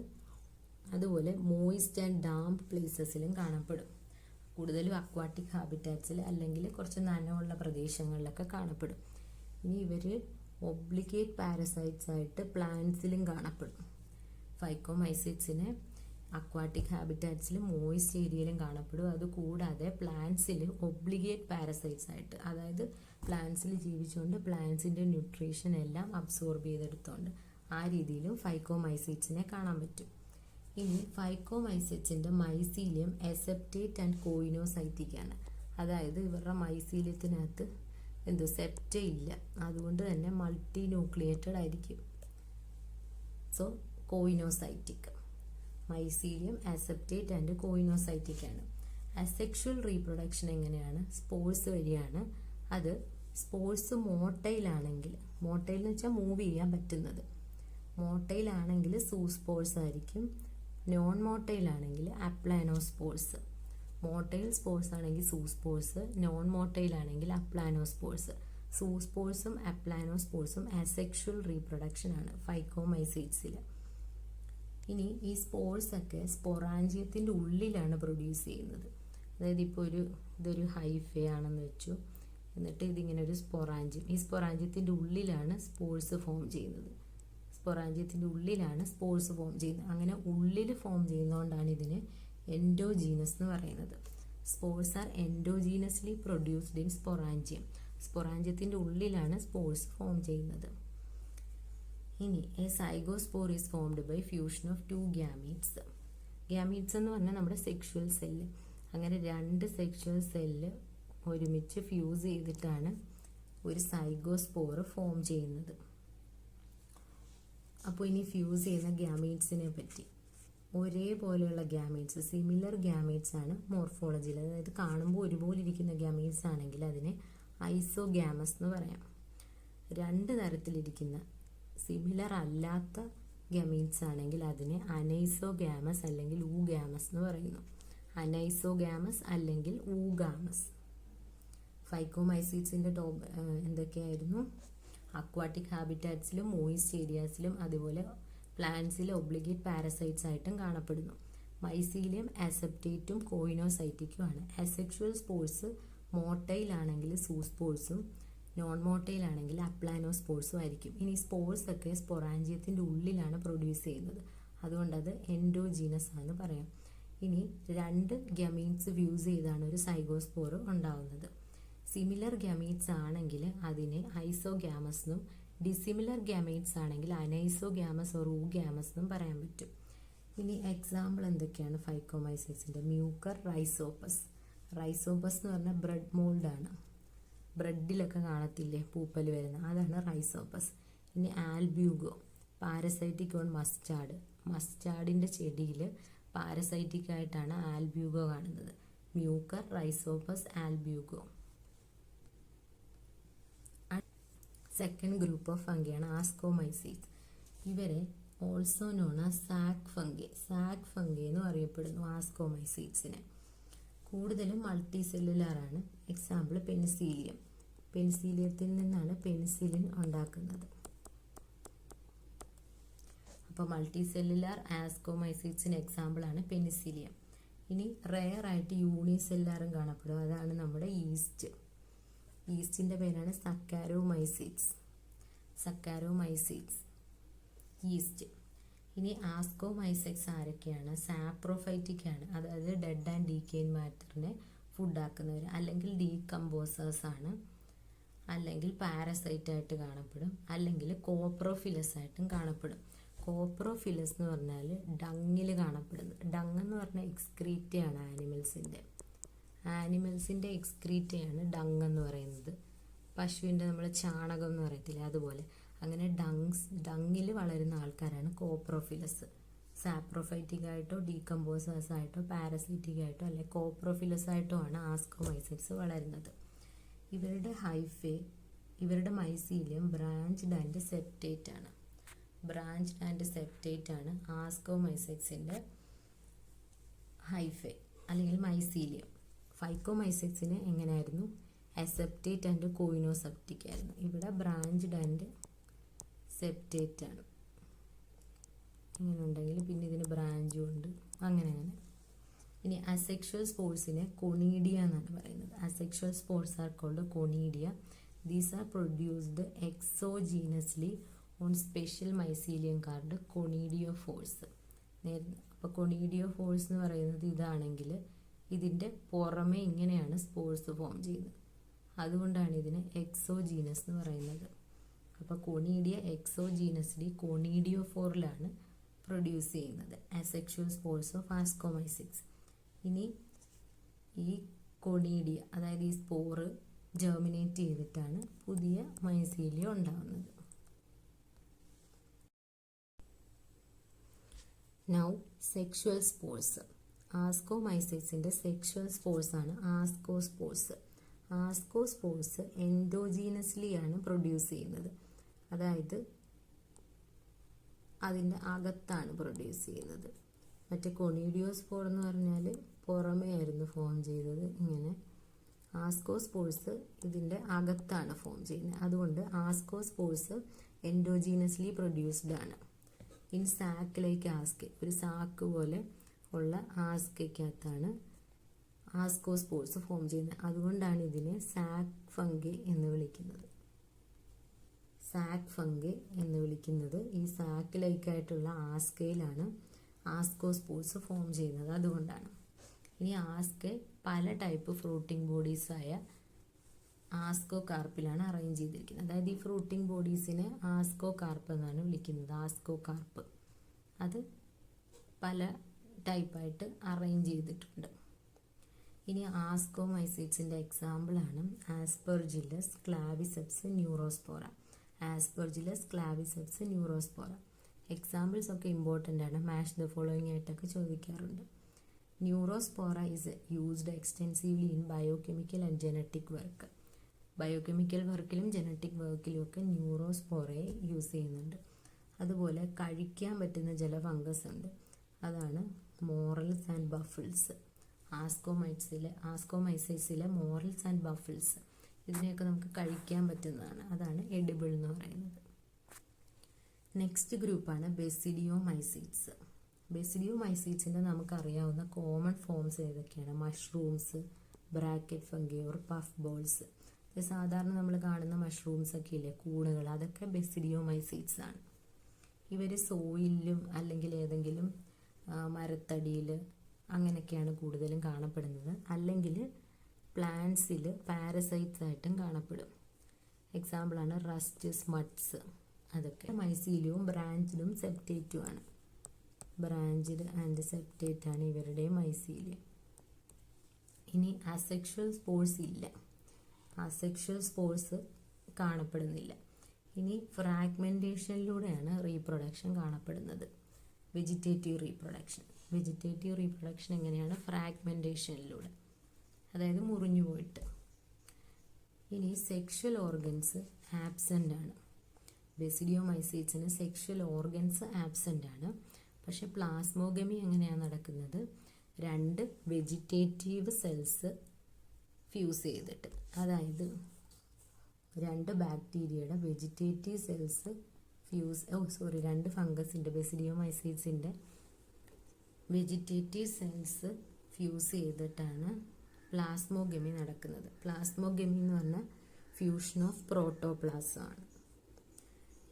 അതുപോലെ മോയിസ്റ്റ് ആൻഡ് ഡാംപ് പ്ലേസസിലും കാണപ്പെടും. കൂടുതലും അക്വാട്ടിക് ഹാബിറ്റാറ്റ്സിൽ അല്ലെങ്കിൽ കുറച്ച് നനവുള്ള പ്രദേശങ്ങളിലൊക്കെ കാണപ്പെടും. ഇനി ഇവർ ഒബ്ലിഗേറ്റ് പാരസൈറ്റ്സ് ആയിട്ട് പ്ലാന്റ്സിലും കാണപ്പെടും. ഫൈക്കോമൈസീഡ്സിനെ അക്വാട്ടിക് ഹാബിറ്റാറ്റ്സിലും മോയിസ്റ്റ് ഏരിയയിലും കാണപ്പെടും. അതുകൂടാതെ പ്ലാന്റ്സിൽ ഒബ്ലിഗേറ്റ് പാരസൈറ്റ്സ് ആയിട്ട്, അതായത് പ്ലാന്റ്സിൽ ജീവിച്ചുകൊണ്ട് പ്ലാന്റ്സിൻ്റെ ന്യൂട്രീഷൻ എല്ലാം അബ്സോർബ് ചെയ്തെടുത്തുകൊണ്ട് ആ രീതിയിലും ഫൈക്കോമൈസീഡ്സിനെ കാണാൻ പറ്റും. ഇനി ഫൈക്കോമൈസീഡ്സിൻ്റെ മൈസീലിയം എസെപ്റ്റേറ്റ് ആൻഡ് കോയിനോസൈറ്റിക് ആണ്. അതായത് ഇവരുടെ മൈസീലിയത്തിനകത്ത് സെപ്റ്റ ഇല്ല, അതുകൊണ്ട് തന്നെ മൾട്ടി ന്യൂക്ലിയേറ്റഡ് ആയിരിക്കും. സോ കോയിനോസൈറ്റിക്. മൈസീലിയം അസെപ്റ്റേറ്റ് ആൻഡ് കോയിനോസൈറ്റിക് ആണ്. അസെക്ഷുവൽ റീപ്രൊഡക്ഷൻ എങ്ങനെയാണ്? സ്പോർസ് വഴിയാണ്. അത് സ്പോർസ് മോട്ടൈലാണെങ്കിൽ, മോട്ടൈൽ എന്ന് വെച്ചാൽ മൂവ് ചെയ്യാൻ പറ്റുന്നത്, മോട്ടൈലാണെങ്കിൽ സൂസ്പോർസ് ആയിരിക്കും. നോൺ മോട്ടൈലാണെങ്കിൽ അപ്ലാനോസ്പോർസ്. മോട്ടൈൽ സ്പോർസ് ആണെങ്കിൽ സൂസ്പോർസ്, നോൺ മോട്ടൈൽ ആണെങ്കിൽ അപ്ലാനോസ്പോർസ്. സൂസ്പോർസും അപ്ലാനോസ്പോർസും അസെക്ഷുവൽ റീപ്രൊഡക്ഷൻ ആണ് ഫൈക്കോമൈസീഡ്സിൽ. ഇനി ഈ സ്പോർസ് ഒക്കെ സ്പൊറാഞ്ചിയത്തിൻ്റെ ഉള്ളിലാണ് പ്രൊഡ്യൂസ് ചെയ്യുന്നത്. അതായത് ഇപ്പോൾ ഇതൊരു ഹൈഫെ ആണെന്ന് വെച്ചു, എന്നിട്ട് ഇതിങ്ങനെ ഒരു സ്പൊറാഞ്ചിയം, ഈ സ്പൊറാഞ്ചിയത്തിൻ്റെ ഉള്ളിലാണ് സ്പോർസ് ഫോം ചെയ്യുന്നത്. സ്പൊറാഞ്ചിയത്തിൻ്റെ ഉള്ളിലാണ് സ്പോർസ് ഫോം ചെയ്യുന്നത്. അങ്ങനെ ഉള്ളിൽ ഫോം ചെയ്യുന്നതുകൊണ്ടാണ് ഇതിന് എൻഡോജീനസ് എന്ന് പറയുന്നത്. Spores are endogenously produced in sporangium. സ്പൊറാഞ്ചിയത്തിൻ്റെ ഉള്ളിലാണ് സ്പോർസ് ഫോം ചെയ്യുന്നത്. ഇനി a zygospore is formed by fusion of 2 gametes. Gametes എന്ന് പറഞ്ഞാൽ നമ്മുടെ സെക്ഷുവൽ സെല്ല്. അങ്ങനെ 2 സെക്ഷുവൽ സെല്ല് ഒരുമിച്ച് ഫ്യൂസ് ചെയ്തിട്ടാണ് ഒരു സൈഗോസ്പോർ ഫോം ചെയ്യുന്നത്. അപ്പോൾ ഇനി ഫ്യൂസ് ചെയ്യുന്ന ഗ്യാമീറ്റ്സിനെ പറ്റി, ഒരേപോലെയുള്ള ഗ്യാമീറ്റ്സ്, സിമിലർ ഗ്യാമീറ്റ്സ് ആണ് മോർഫോളജിയിൽ. അതായത് കാണുമ്പോൾ ഒരുപോലെ ഇരിക്കുന്ന ഗ്യാമീറ്റ്സ് ആണെങ്കിൽ അതിനെ ഐസോഗ്യാമസ് എന്ന് പറയാം. 2 തരത്തിലിരിക്കുന്ന സിമിലർ അല്ലാത്ത ഗ്യാമീറ്റ്സ് ആണെങ്കിൽ അതിനെ അനൈസോഗ്യാമസ് അല്ലെങ്കിൽ ഊഗാമസ് എന്ന് പറയുന്നു. അനൈസോഗ്യാമസ് അല്ലെങ്കിൽ ഊഗാമസ്. ഫൈക്കോമൈസീഡ്സിൻ്റെ എന്തൊക്കെയായിരുന്നു? അക്വാട്ടിക് ഹാബിറ്റാറ്റ്സിലും മോയിസ്റ്റ് ഏരിയാസിലും അതുപോലെ പ്ലാന്റ്സിൽ ഒബ്ലിഗേറ്റ് പാരസൈറ്റ്സ് ആയിട്ടും കാണപ്പെടുന്നു. മൈസീലിയം അസെപ്റ്റേറ്റും കോയിനോസൈറ്റിക്കും ആണ്. അസെക്ഷുവൽ സ്പോർസ് മോട്ടൈൽ ആണെങ്കിൽ സൂസ്പോർസും നോൺ മോട്ടൈൽ ആണെങ്കിൽ അപ്ലാനോസ്പോർസും ആയിരിക്കും. ഇനി സ്പോർസ് ഒക്കെ സ്പൊറാഞ്ചിയത്തിൻ്റെ ഉള്ളിലാണ് പ്രൊഡ്യൂസ് ചെയ്യുന്നത്, അതുകൊണ്ട് അത് എൻഡോജീനസ് ആണെന്ന് പറയാം. ഇനി 2 ഗ്യാമീറ്റ്സ് ഫ്യൂസ് ചെയ്താണ് ഒരു സൈഗോസ്പോർ ഉണ്ടാവുന്നത്. സിമിലർ ഗ്യാമീറ്റ്സ് ആണെങ്കിൽ അതിനെ ഐസോഗ്യാമസ് എന്നും ഡിസിമിലർ ഗ്യാമീറ്റ്സ് ആണെങ്കിൽ അനൈസോഗ്യാമസ് ഓർ ഊഗ്യാമസ് എന്നും പറയാൻ പറ്റും. ഇനി എക്സാമ്പിൾ എന്തൊക്കെയാണ് ഫൈക്കോമൈസീഡ്സിൻ്റെ? Mucor Rhizopus. റൈസോപ്പസ് എന്ന് പറഞ്ഞാൽ ബ്രെഡ് മോൾഡാണ്. ബ്രെഡിലൊക്കെ കാണത്തില്ലേ പൂപ്പൽ വരുന്ന, അതാണ് റൈസോപ്പസ്. ഇനി ആൽബ്യൂഗോ, പാരസൈറ്റിക് ഓൺ മസ്റ്റാർഡ്. മസ്റ്റാർഡിൻ്റെ ചെടിയിൽ പാരസൈറ്റിക് ആയിട്ടാണ് ആൽബ്യൂഗോ കാണുന്നത്. Mucor rhizopus albugo. Second group of ഫംഗിയാണ് ആസ്കോമൈസീറ്റ്സ്. ഇവരെ also known as sac fungi എന്നും അറിയപ്പെടുന്നു ആസ്കോമൈസീറ്റ്സിനെ. കൂടുതലും മൾട്ടി സെല്ലുലാറാണ്. എക്സാമ്പിൾ പെനിസീലിയത്തിൽ നിന്നാണ് പെനിസിലിൻ ഉണ്ടാക്കുന്നത്. അപ്പോൾ മൾട്ടി സെല്ലുലാർ ആസ്കോമൈസീറ്റ്സിന് എക്സാമ്പിളാണ് പെനിസിലിയം. ഇനി റെയർ ആയിട്ട് യൂണിസെല്ലാറും കാണപ്പെടും. അതാണ് നമ്മുടെ ഈസ്റ്റിൻ്റെ പേരാണ് സക്കാരോമൈസീറ്റ്സ് ഈസ്റ്റ്. ഇനി ആസ്കോമൈസെറ്റ്സ് ആരൊക്കെയാണ്? സാപ്രോഫൈറ്റിക് ആണ്, അതായത് ഡെഡ് ആൻഡ് ഡീക്കേയിങ് മാറ്ററിനെ ഫുഡാക്കുന്നവർ, അല്ലെങ്കിൽ ഡീകമ്പോസേഴ്സ് ആണ്, അല്ലെങ്കിൽ പാരസൈറ്റ് ആയിട്ട് കാണപ്പെടും, അല്ലെങ്കിൽ കോപ്രോഫിലസ് ആയിട്ടും കാണപ്പെടും. കോപ്രോഫിലസ് എന്ന് പറഞ്ഞാൽ ഡങ്ങിൽ കാണപ്പെടുന്നത്. ഡങ് എന്ന് പറഞ്ഞാൽ എക്സ്ക്രീറ്റയാണ് ആനിമൽസിൻ്റെ എക്സ്ക്രീറ്റയാണ് ഡങ് എന്ന് പറയുന്നത്. പശുവിൻ്റെ നമ്മൾ ചാണകം എന്ന് പറയത്തില്ല, അതുപോലെ. അങ്ങനെ ഡങ്ങിൽ വളരുന്ന ആൾക്കാരാണ് കോപ്രോഫിലസ്. സാപ്രോഫൈറ്റിക് ആയിട്ടോ ഡീകമ്പോസേഴ്സ് ആയിട്ടോ പാരസൈറ്റിക് ആയിട്ടോ അല്ലെ കോപ്രോഫിലസ് ആയിട്ടോ ആണ് ആസ്കോമൈസെറ്റ്സ് വളരുന്നത്. ഇവരുടെ മൈസീലിയം ബ്രാഞ്ച്ഡ് ആൻഡ് സെപ്റ്റേറ്റ് ആണ് ആസ്കോമൈസെറ്റ്സിൻ്റെ ഹൈഫേ അല്ലെങ്കിൽ മൈസീലിയം. ഫൈക്കോമൈസെറ്റ്സിന് എങ്ങനെയായിരുന്നു? അസെപ്റ്റേറ്റ് ആൻഡ് കോയിനോസെപ്റ്റിക് ആയിരുന്നു. ഇവിടെ ബ്രാഞ്ച്ഡ് ആൻഡ് സെപ്റ്റേറ്റ് ആണ്. ഇങ്ങനെ ഉണ്ടെങ്കിൽ പിന്നെ ഇതിന് ബ്രാഞ്ചും ഉണ്ട്, അങ്ങനെ. ഇനി അസെക്ഷുവൽ സ്പോർസിനെ കൊണീഡിയ എന്നാണ് പറയുന്നത്. Asexual spores are called conidia. These are produced exogenously on special mycelium called conidiophores. അപ്പോൾ കൊണീഡിയോഫോഴ്സ് എന്ന് പറയുന്നത് ഇതാണെങ്കിൽ ഇതിൻ്റെ പുറമെ ഇങ്ങനെയാണ് സ്പോർസ് ഫോം ചെയ്യുന്നത്. അതുകൊണ്ടാണ് ഇതിന് എക്സോജീനസ് എന്ന് പറയുന്നത്. അപ്പോൾ കൊണീഡിയ എക്സോജീനസ്ലി കൊണീഡിയോഫോറിലാണ് പ്രൊഡ്യൂസ് ചെയ്യുന്നത് അസെക്ഷുവൽ സ്പോർസ് ഓഫ് ആസ്കോമൈസെറ്റ്സ്. ഇനി ഈ കൊണീഡിയ, അതായത് ഈ സ്പോറ് ജെർമിനേറ്റ് ചെയ്തിട്ടാണ് പുതിയ മൈസീലിയം ഉണ്ടാകുന്നത്. Now sexual spores. ആസ്കോമൈസെറ്റ്സിൻ്റെ സെക്ഷുവൽ സ്പോർസ് ആണ് ആസ്കോസ്പോർസ്. ആസ്കോസ്പോർസ് എൻഡോജീനസ്ലി ആണ് പ്രൊഡ്യൂസ് ചെയ്യുന്നത്, അതായത് അതിൻ്റെ അകത്താണ് പ്രൊഡ്യൂസ് ചെയ്യുന്നത്. മറ്റേ കൊണീഡിയോസ്പോർ എന്ന് പറഞ്ഞാൽ പുറമേ ആയിരുന്നു ഫോം ചെയ്തത്. ഇങ്ങനെ ആസ്കോസ്പോർസ് ഇതിൻ്റെ അകത്താണ് ഫോം ചെയ്യുന്നത്. അതുകൊണ്ട് ആസ്കോസ്പോർസ് എൻഡോജീനസ്ലി പ്രൊഡ്യൂസ്ഡ് ആണ്. ഇൻ സാക്ക് ലൈക്ക് ആസ്കെ, ഒരു സാക്ക് പോലെ ഉള്ള ആസ്കയ്ക്കകത്താണ് ആസ്കോസ്പോർസ് ഫോം ചെയ്യുന്നത്. അതുകൊണ്ടാണ് ഇതിനെ സാക്ക് ഫംഗി എന്ന് വിളിക്കുന്നത്. ഈ സാക്ക് ലൈക്കായിട്ടുള്ള ആസ്കയിലാണ് ആസ്കോസ്പോർസ് ഫോം ചെയ്യുന്നത്, അതുകൊണ്ടാണ്. ഇനി ആസ്കെ പല ടൈപ്പ് ഫ്രൂട്ടിംഗ് ബോഡീസായ ആസ്കോകാർപ്പിലാണ് അറേഞ്ച് ചെയ്തിരിക്കുന്നത്. അതായത് ഈ ഫ്രൂട്ടിംഗ് ബോഡീസിനെ ആസ്കോകാർപ്പ് എന്നാണ് വിളിക്കുന്നത്. ആസ്കോകാർപ്പ് അത് പല ടൈപ്പായിട്ട് അറേഞ്ച് ചെയ്തിട്ടുണ്ട്. ഇനി ആസ്കോമൈസെറ്റ്സിൻ്റെ എക്സാമ്പിളാണ് ആസ്പെർജില്ലസ്, ക്ലാവിസെപ്സ്, ന്യൂറോസ്പോറ. എക്സാമ്പിൾസ് ഒക്കെ ഇമ്പോർട്ടൻ്റ് ആണ്. മാച്ച് ദ ഫോളോയിങ് ആയിട്ടൊക്കെ ചോദിക്കാറുണ്ട്. Neurospora is used extensively in biochemical and genetic work. Biochemical വർക്കിലും ജനറ്റിക് വർക്കിലും ഒക്കെ ന്യൂറോസ്പോറയെ യൂസ് ചെയ്യുന്നുണ്ട്. അതുപോലെ കഴിക്കാൻ പറ്റുന്ന ചില ഫംഗസ് ഉണ്ട്, അതാണ് മോറൽസ് ആൻഡ് ബഫിൾസ്. ആസ്കോമൈസെറ്റ്സിലെ മോറൽസ് ആൻഡ് ബഫിൾസ് ഇതിനെയൊക്കെ നമുക്ക് കഴിക്കാൻ പറ്റുന്നതാണ്, അതാണ് എഡിബിൾ എന്ന് പറയുന്നത്. നെക്സ്റ്റ് ഗ്രൂപ്പാണ് ബെസിഡിയോമൈസീറ്റ്സ്. ബെസിഡിയോമൈസീറ്റ്സിൻ്റെ നമുക്കറിയാവുന്ന കോമൺ ഫോംസ് ഏതൊക്കെയാണ്? Mushrooms, bracket fungi or puff balls. സാധാരണ നമ്മൾ കാണുന്ന മഷ്റൂംസ് ഒക്കെ ഇല്ലേ, കൂണുകൾ, അതൊക്കെ ബെസിഡിയോമൈസീറ്റ്സ് ആണ്. ഇവർ സോയിലും അല്ലെങ്കിൽ ഏതെങ്കിലും മരത്തടിയിൽ അങ്ങനെയൊക്കെയാണ് കൂടുതലും കാണപ്പെടുന്നത്. അല്ലെങ്കിൽ പ്ലാന്റ്സിൽ പാരസൈറ്റ്സ് ആയിട്ടും കാണപ്പെടും. എക്സാമ്പിളാണ് റസ്റ്റ്, സ്മട്സ്. അതൊക്കെ മൈസീലിയവും ബ്രാഞ്ച്ഡും സെപ്റ്റേറ്റും ആണ്. ബ്രാഞ്ച്ഡ് ആൻഡ് സെപ്റ്റേറ്റ് ആണ് ഇവരുടെയും മൈസീലിയം. ഇനി അസെക്ഷുവൽ സ്പോർസ് ഇല്ല, അസെക്ഷുവൽ സ്പോർസ് കാണപ്പെടുന്നില്ല. ഇനി ഫ്രാഗ്മെൻറ്റേഷനിലൂടെയാണ് റീപ്രൊഡക്ഷൻ കാണപ്പെടുന്നത്. വെജിറ്റേറ്റീവ് റീപ്രൊഡക്ഷൻ എങ്ങനെയാണ്? ഫ്രാഗ്മെൻറ്റേഷനിലൂടെ, അതായത് മുറിഞ്ഞു പോയിട്ട്. ഇനി സെക്ഷൽ ഓർഗൻസ് ആബ്സെൻ്റ് ആണ്. ബെസിഡിയോമൈസീറ്റ്സിന് സെക്ഷൽ ഓർഗൻസ് ആബ്സെൻ്റ് ആണ്. പക്ഷെ പ്ലാസ്മോഗമി എങ്ങനെയാണ് നടക്കുന്നത്? 2 വെജിറ്റേറ്റീവ് സെൽസ് ഫ്യൂസ് ചെയ്തിട്ട്, അതായത് 2 ബാക്ടീരിയയുടെ വെജിറ്റേറ്റീവ് സെൽസ് ഫ്യൂസ് 2 ഫംഗസിൻ്റെ ബെസിഡിയോമൈസീറ്റ്സിൻ്റെ വെജിറ്റേറ്റീവ് സെൽസ് ഫ്യൂസ് ചെയ്തിട്ടാണ് പ്ലാസ്മോഗമി നടക്കുന്നത്. പ്ലാസ്മോഗമി എന്ന് പറഞ്ഞാൽ ഫ്യൂഷൻ ഓഫ് പ്രോട്ടോപ്ലാസം ആണ്.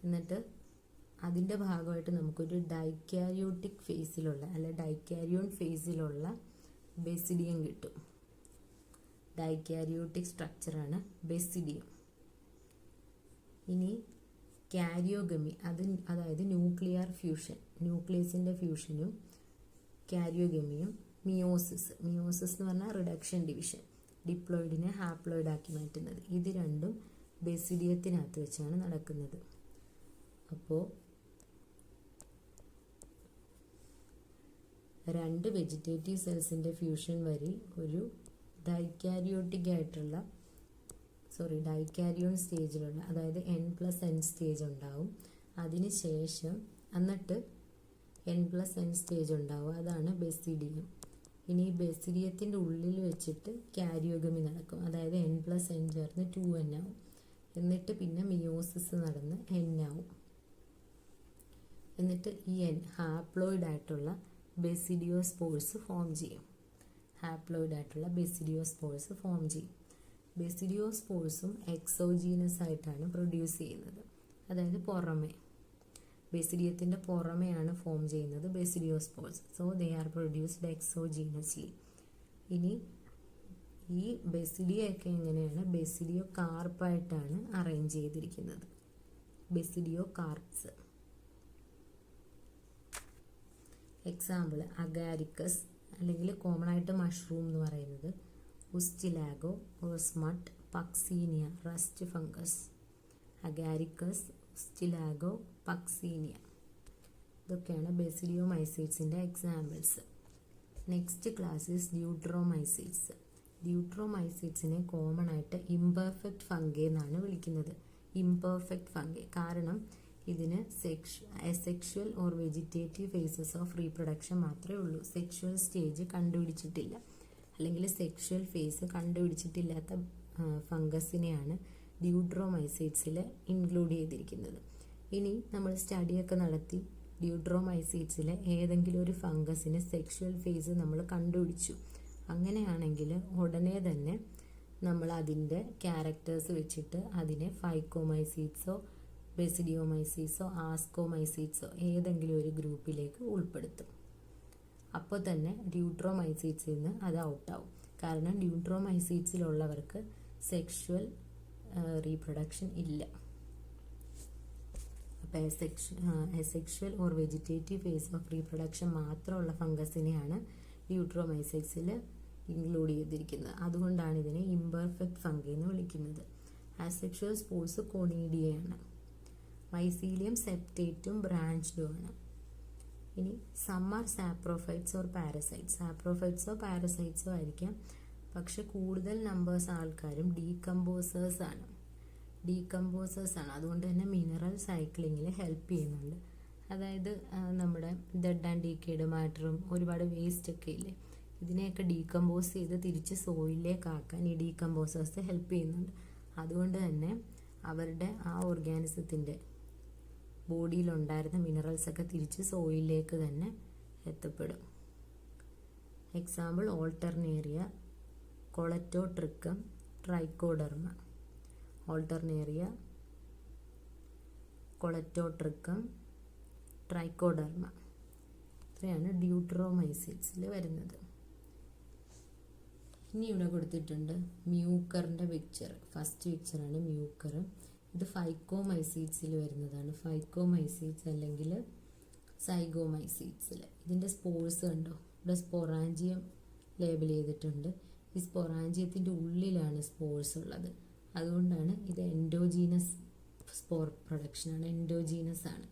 എന്നിട്ട് അതിൻ്റെ ഭാഗമായിട്ട് നമുക്കൊരു ഡൈക്യാരിയോട്ടിക് ഫേസിലുള്ള ഡൈക്യാരിയോൺ ഫേസിലുള്ള ബെസിഡിയം കിട്ടും. ഡൈക്യാരിയോട്ടിക് സ്ട്രക്ചറാണ് ബെസിഡിയം. ഇനി കാരിയോഗമി, അതായത് ന്യൂക്ലിയർ ഫ്യൂഷൻ, ന്യൂക്ലിയസിൻ്റെ ഫ്യൂഷനും കാരിയോഗമിയും മിയോസിസ് എന്ന് പറഞ്ഞാൽ റിഡക്ഷൻ ഡിവിഷൻ, ഡിപ്ലോയിഡിനെ ഹാപ്ലോയിഡ് ആക്കി മാറ്റുന്നത്. ഇത് രണ്ടും ബെസിഡിയത്തിനകത്ത് വെച്ചാണ് നടക്കുന്നത്. അപ്പോൾ 2 വെജിറ്റേറ്റീവ് സെൽസിൻ്റെ ഫ്യൂഷൻ വഴി ഒരു ഡൈക്യാരിയോൺ സ്റ്റേജിലുള്ള, അതായത് N+N സ്റ്റേജ് ഉണ്ടാവും. അതിനുശേഷം എന്നിട്ട് N+N സ്റ്റേജ് ഉണ്ടാവും. അതാണ് ബെസിഡിയം. ഇനി ബെസിഡിയത്തിൻ്റെ ഉള്ളിൽ വെച്ചിട്ട് കാരിയോഗമി നടക്കും. അതായത് N+N ചേർന്ന് 2N ആവും. എന്നിട്ട് പിന്നെ മിയോസിസ് നടന്ന് N ആവും. എന്നിട്ട് ഈ ഹാപ്ലോയിഡ് ആയിട്ടുള്ള ബെസിഡിയോസ്പോർസ് ഫോം ചെയ്യും. ബെസിഡിയോസ്പോർസും എക്സോജീനസ് ആയിട്ടാണ് പ്രൊഡ്യൂസ് ചെയ്യുന്നത്. അതായത് പുറമെ, ബെസിഡിയത്തിൻ്റെ പുറമെയാണ് ഫോം ചെയ്യുന്നത് ബെസിഡിയോസ്പോർസ്. So they R produced എക്സോജീനസ്ലി. ഇനി ഈ ബെസിഡിയൊക്കെ എങ്ങനെയാണ്? ബെസിഡിയോ കാർപ്പായിട്ടാണ് അറേഞ്ച് ചെയ്തിരിക്കുന്നത്. ബെസിഡിയോ കാർപ്സ്. എക്സാമ്പിൾ അഗാരിക്കസ്, അല്ലെങ്കിൽ കോമൺ ആയിട്ട് മഷ്റൂം എന്ന് പറയുന്നത് ഉസ്റ്റിലാഗോ, ഓസ്മട്ട്, Puccinia, rest fungus. Agaricus, ഉസ്റ്റിലാഗോ, Puccinia, ഇതൊക്കെയാണ് ബെസിഡിയോമൈസീറ്റ്സിൻ്റെ examples. Next class is ഡ്യൂട്രോമൈസീറ്റ്സ്. ഡ്യൂട്രോമൈസീറ്റ്സിനെ common ആയിട്ട് ഇംപെർഫെക്റ്റ് ഫംഗി എന്നാണ് വിളിക്കുന്നത്. ഇംപെർഫെക്റ്റ് ഫംഗി കാരണം ഇതിന് asexual or vegetative faces of reproduction മാത്രമേ ഉള്ളൂ. സെക്ഷുവൽ സ്റ്റേജ് കണ്ടുപിടിച്ചിട്ടില്ല, അല്ലെങ്കിൽ സെക്ഷുവൽ ഫേസ് കണ്ടുപിടിച്ചിട്ടില്ലാത്ത ഫംഗസിനെയാണ് ഡ്യൂട്രോമൈസീറ്റ്സിൽ ഇൻക്ലൂഡ് ചെയ്തിരിക്കുന്നത്. ഇനി നമ്മൾ സ്റ്റഡിയൊക്കെ നടത്തി ഡ്യൂട്രോമൈസീറ്റ്സിലെ ഏതെങ്കിലും ഒരു ഫംഗസിന് സെക്ഷുവൽ ഫേസ് നമ്മൾ കണ്ടുപിടിച്ചു. അങ്ങനെയാണെങ്കിൽ ഉടനെ തന്നെ നമ്മൾ അതിൻ്റെ ക്യാരക്ടേഴ്സ് വെച്ചിട്ട് അതിനെ ഫൈക്കോമൈസീറ്റ്സോ ബെസിഡിയോമൈസീറ്റ്സോ ആസ്കോമൈസീറ്റ്സോ ഏതെങ്കിലും ഒരു ഗ്രൂപ്പിലേക്ക് ഉൾപ്പെടുത്തും. അപ്പോൾ തന്നെ ഡ്യൂട്രോമൈസീറ്റ്സിൽ നിന്ന് അത് ഔട്ടാവും. കാരണം ഡ്യൂട്രോമൈസീറ്റ്സിലുള്ളവർക്ക് സെക്ഷുവൽ റീപ്രൊഡക്ഷൻ ഇല്ല. അപ്പോൾ asexual or vegetative phase of reproduction മാത്രമുള്ള ഫംഗസിനെയാണ് ഡ്യൂട്രോമൈസീറ്റ്സിൽ ഇൻക്ലൂഡ് ചെയ്തിരിക്കുന്നത്. അതുകൊണ്ടാണ് ഇതിനെ ഇംപെർഫെക്റ്റ് ഫംഗി എന്ന് വിളിക്കുന്നത്. അസെക്ഷുവൽ സ്പോർസ് കൊണീഡിയയാണ്. മൈസീലിയം സെപ്റ്റേറ്റും ബ്രാഞ്ച്ഡും ആണ്. ഇനി some are saprophytes or parasites. സാപ്രോഫൈറ്റ്സോ പാരസൈറ്റ്സോ ആയിരിക്കാം, പക്ഷെ കൂടുതൽ നമ്പേഴ്സ് ആൾക്കാരും ഡീകമ്പോസേഴ്സ് ആണ്. അതുകൊണ്ട് തന്നെ മിനറൽ സൈക്ലിങ്ങിൽ ഹെൽപ്പ് ചെയ്യുന്നുണ്ട്. അതായത് നമ്മുടെ ഡെഡ് ആൻഡ് ഡീക്കേഡ് മാറ്ററും ഒരുപാട് വേസ്റ്റ് ഒക്കെ ഇല്ലേ, ഇതിനെയൊക്കെ ഡീകമ്പോസ് ചെയ്ത് തിരിച്ച് സോയിലേക്ക് ആക്കാൻ ഈ ഡീകമ്പോസേഴ്സ് ഹെൽപ്പ് ചെയ്യുന്നുണ്ട്. അതുകൊണ്ട് തന്നെ അവരുടെ ആ ഓർഗാനിസത്തിൻ്റെ ബോഡിയിലുണ്ടായിരുന്ന മിനറൽസൊക്കെ തിരിച്ച് സോയിലിലേക്ക് തന്നെ എത്തപ്പെടും. Example Alternaria, Colletotrichum, Trichoderma. Alternaria, Colletotrichum, Trichoderma, ഇത്രയാണ് ഡ്യൂട്രോമൈസീറ്റ്സിൽ വരുന്നത്. ഇനി ഇവിടെ കൊടുത്തിട്ടുണ്ട് മ്യൂക്കറിൻ്റെ പിക്ചർ. ഫസ്റ്റ് പിക്ചറാണ് മ്യൂക്കർ. ഇത് ഫൈക്കോമൈസീറ്റ്സിൽ വരുന്നതാണ്. ഫൈക്കോമൈസീറ്റ്സ് അല്ലെങ്കിൽ സൈഗോമൈസീറ്റ്സിൽ. ഇതിൻ്റെ സ്പോർസ് കണ്ടോ, ഇവിടെ സ്പൊറാഞ്ചിയം ലേബിൾ ചെയ്തിട്ടുണ്ട്. ഈ സ്പൊറാഞ്ചിയത്തിൻ്റെ ഉള്ളിലാണ് സ്പോർസ് ഉള്ളത്. അതുകൊണ്ടാണ് ഇത് എൻഡോജീനസ് സ്പോർ പ്രൊഡക്ഷനാണ്. എൻഡോജീനസ് ആണ്.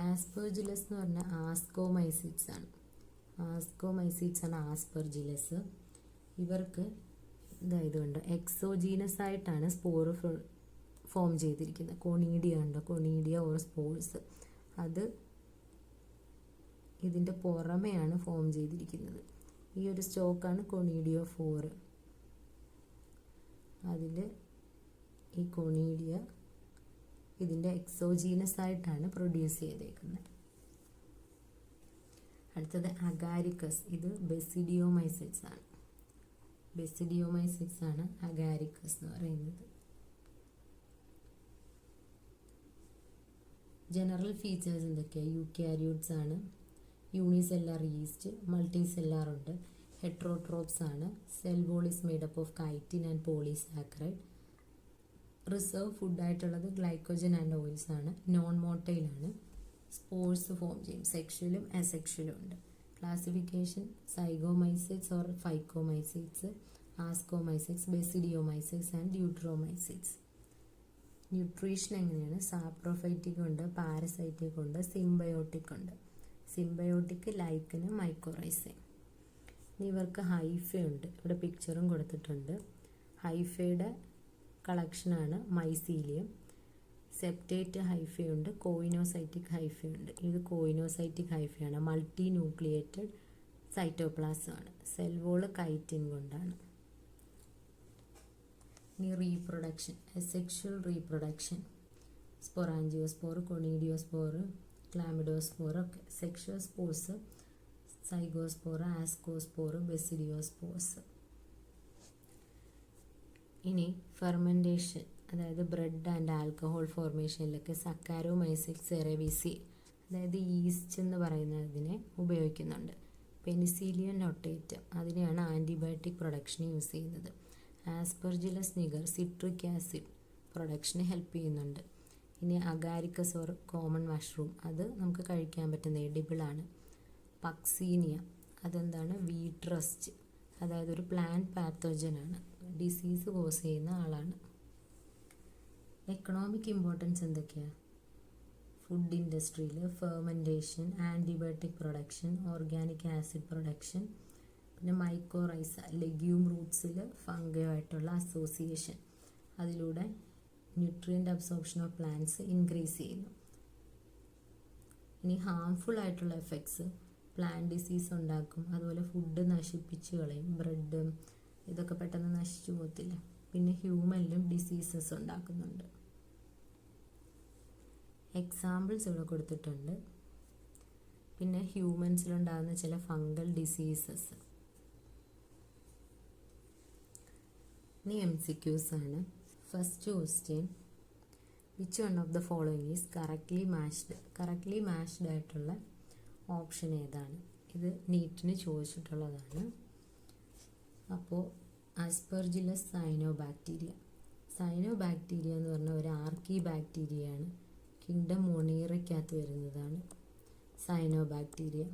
ആസ്പെർജിലസ് എന്ന് പറഞ്ഞാൽ ആസ്കോമൈസീറ്റ്സ് ആണ്. ആസ്പെർജിലസ്. ഇവർക്ക് ഇതായത് കണ്ടോ, എക്സോജീനസ് ആയിട്ടാണ് സ്പോർ ഫോം ചെയ്തിരിക്കുന്നത്. കൊണീഡിയ ഉണ്ടോ, കൊണീഡിയ ഓർ സ്പോർസ്, അത് ഇതിൻ്റെ പുറമെയാണ് ഫോം ചെയ്തിരിക്കുന്നത്. ഈ ഒരു സ്റ്റോക്കാണ് കൊണീഡിയ 4. അതിൽ ഈ കൊണീഡിയ ഇതിൻ്റെ എക്സോജീനസ് ആയിട്ടാണ് പ്രൊഡ്യൂസ് ചെയ്തേക്കുന്നത്. അടുത്തത് അഗാരിക്കസ്. ഇത് ബെസിഡിയോമൈസിറ്റ്സ് ആണ്. ബെസിഡിയോമൈസിറ്റ്സ് ആണ് അഗാരിക്കസ് എന്ന് പറയുന്നത്. ജനറൽ ഫീച്ചേഴ്സ് എന്തൊക്കെയാണ്? യൂക്യാരിയോട്സ് ആണ്, യൂണിസെല്ലാർ ഈസ്റ്റ്, മൾട്ടി സെല്ലാർ ഉണ്ട്, ഹെട്രോട്രോപ്സ് ആണ്, cell wall is made up of chitin and polysaccharide. Reserve ഫുഡായിട്ടുള്ളത് ഗ്ലൈക്കോജൻ ആൻഡ് ഓയിൽസ് ആണ്, നോൺ മോട്ടൈലാണ്, സ്പോർസ് ഫോം ചെയ്യും, സെക്ഷുവലും അസെക്ഷുവലും ഉണ്ട്. Classification zygomycetes or phycomycetes, ascomycetes, basidiomycetes and deuteromycetes. Nutrition എങ്ങനെയാണ്? സാപ്രോഫൈറ്റിക് ഉണ്ട്, പാരസൈറ്റിക് ഉണ്ട്, സിംബയോട്ടിക് ഉണ്ട്. സിംബയോട്ടിക് ലൈക്കന് മൈക്കോറൈസേം. ഇനി ഇവർക്ക് ഹൈഫ ഉണ്ട്, ഇവിടെ പിക്ചറും കൊടുത്തിട്ടുണ്ട്. ഹൈഫയുടെ കളക്ഷനാണ് മൈസീലിയം. സെപ്റ്റേറ്റ് ഹൈഫയുണ്ട്, കോയിനോസൈറ്റിക് ഹൈഫയുണ്ട്. ഇത് കോയിനോസൈറ്റിക് ഹൈഫയാണ്, മൾട്ടി ന്യൂക്ലിയേറ്റഡ് സൈറ്റോപ്ലാസം ആണ്. സെൽ വോള് കൈറ്റിൻ കൊണ്ടാണ്. ഇനി reproduction, asexual reproduction, sporangiospore, conidiospore, chlamydospore ഒക്കെ. Sexual spores zygospore, ascospore, basidiospores. ഇനി ഫെർമെൻറ്റേഷൻ, അതായത് ബ്രെഡ് ആൻഡ് ആൽക്കഹോൾ ഫോർമേഷനിലൊക്കെ സക്കാരോമൈസിറ്റ്സ് സെറവിസി, അതായത് ഈസ്റ്റ് എന്ന് പറയുന്നതിനെ ഉപയോഗിക്കുന്നുണ്ട്. പെനിസിലിയം നൊട്ടേറ്റം, അതിനെയാണ് ആൻറ്റിബയോട്ടിക് പ്രൊഡക്ഷന് യൂസ് ചെയ്യുന്നത്. ആസ്പെർജിലസ് നിഗർ സിട്രിക് ആസിഡ് പ്രൊഡക്ഷന് ഹെൽപ്പ് ചെയ്യുന്നുണ്ട്. ഇനി അഗാരിക്കസ് ഓർ കോമൺ മഷ്റൂം, അത് നമുക്ക് കഴിക്കാൻ പറ്റുന്ന എഡിബിളാണ്. പക്സീനിയ, അതെന്താണ്? വീറ്റ് റസ്റ്റ്, അതായത് ഒരു പ്ലാന്റ് പാത്തോജനാണ്, ഡിസീസ് കോസ് ചെയ്യുന്ന ആളാണ്. എക്കണോമിക് ഇമ്പോർട്ടൻസ് എന്തൊക്കെയാണ്? ഫുഡ് ഇൻഡസ്ട്രിയിൽ fermentation, antibiotic production, organic acid production, പിന്നെ മൈക്കോറൈസ ലെഗ്യൂം റൂട്ട്സിൽ ഫംഗയുമായിട്ടുള്ള അസോസിയേഷൻ, അതിലൂടെ nutrient absorption of plants increase ചെയ്യുന്നു. ഇനി ഹാംഫുൾ ആയിട്ടുള്ള എഫക്ട്സ്, പ്ലാന്റ് ഡിസീസ് ഉണ്ടാക്കും, അതുപോലെ ഫുഡ് നശിപ്പിച്ച് കളയും, ബ്രെഡ് ഇതൊക്കെ പെട്ടെന്ന് നശിച്ചു പോകത്തില്ല. പിന്നെ ഹ്യൂമനിലും ഡിസീസസ് ഉണ്ടാക്കുന്നുണ്ട്. എക്സാമ്പിൾസ് ഇവിടെ കൊടുത്തിട്ടുണ്ട്. പിന്നെ ഹ്യൂമൻസിലുണ്ടാകുന്ന ചില ഫംഗൽ ഡിസീസസ്. ഇനി MCQs ആണ്. First question, which one of the following is correctly matched? Correctly matched ആയിട്ടുള്ള ഓപ്ഷൻ ഏതാണ്? ഇത് നീറ്റിന് ചോദിച്ചിട്ടുള്ളതാണ്. അപ്പോൾ ആസ്പെർജിലസ് സൈനോബാക്ടീരിയ. സൈനോബാക്ടീരിയ എന്ന് പറഞ്ഞാൽ ഒരു ആർക്കി ബാക്ടീരിയയാണ്, കിങ്ഡം മൊണീറയ്ക്കകത്ത് വരുന്നതാണ് സൈനോബാക്ടീരിയ.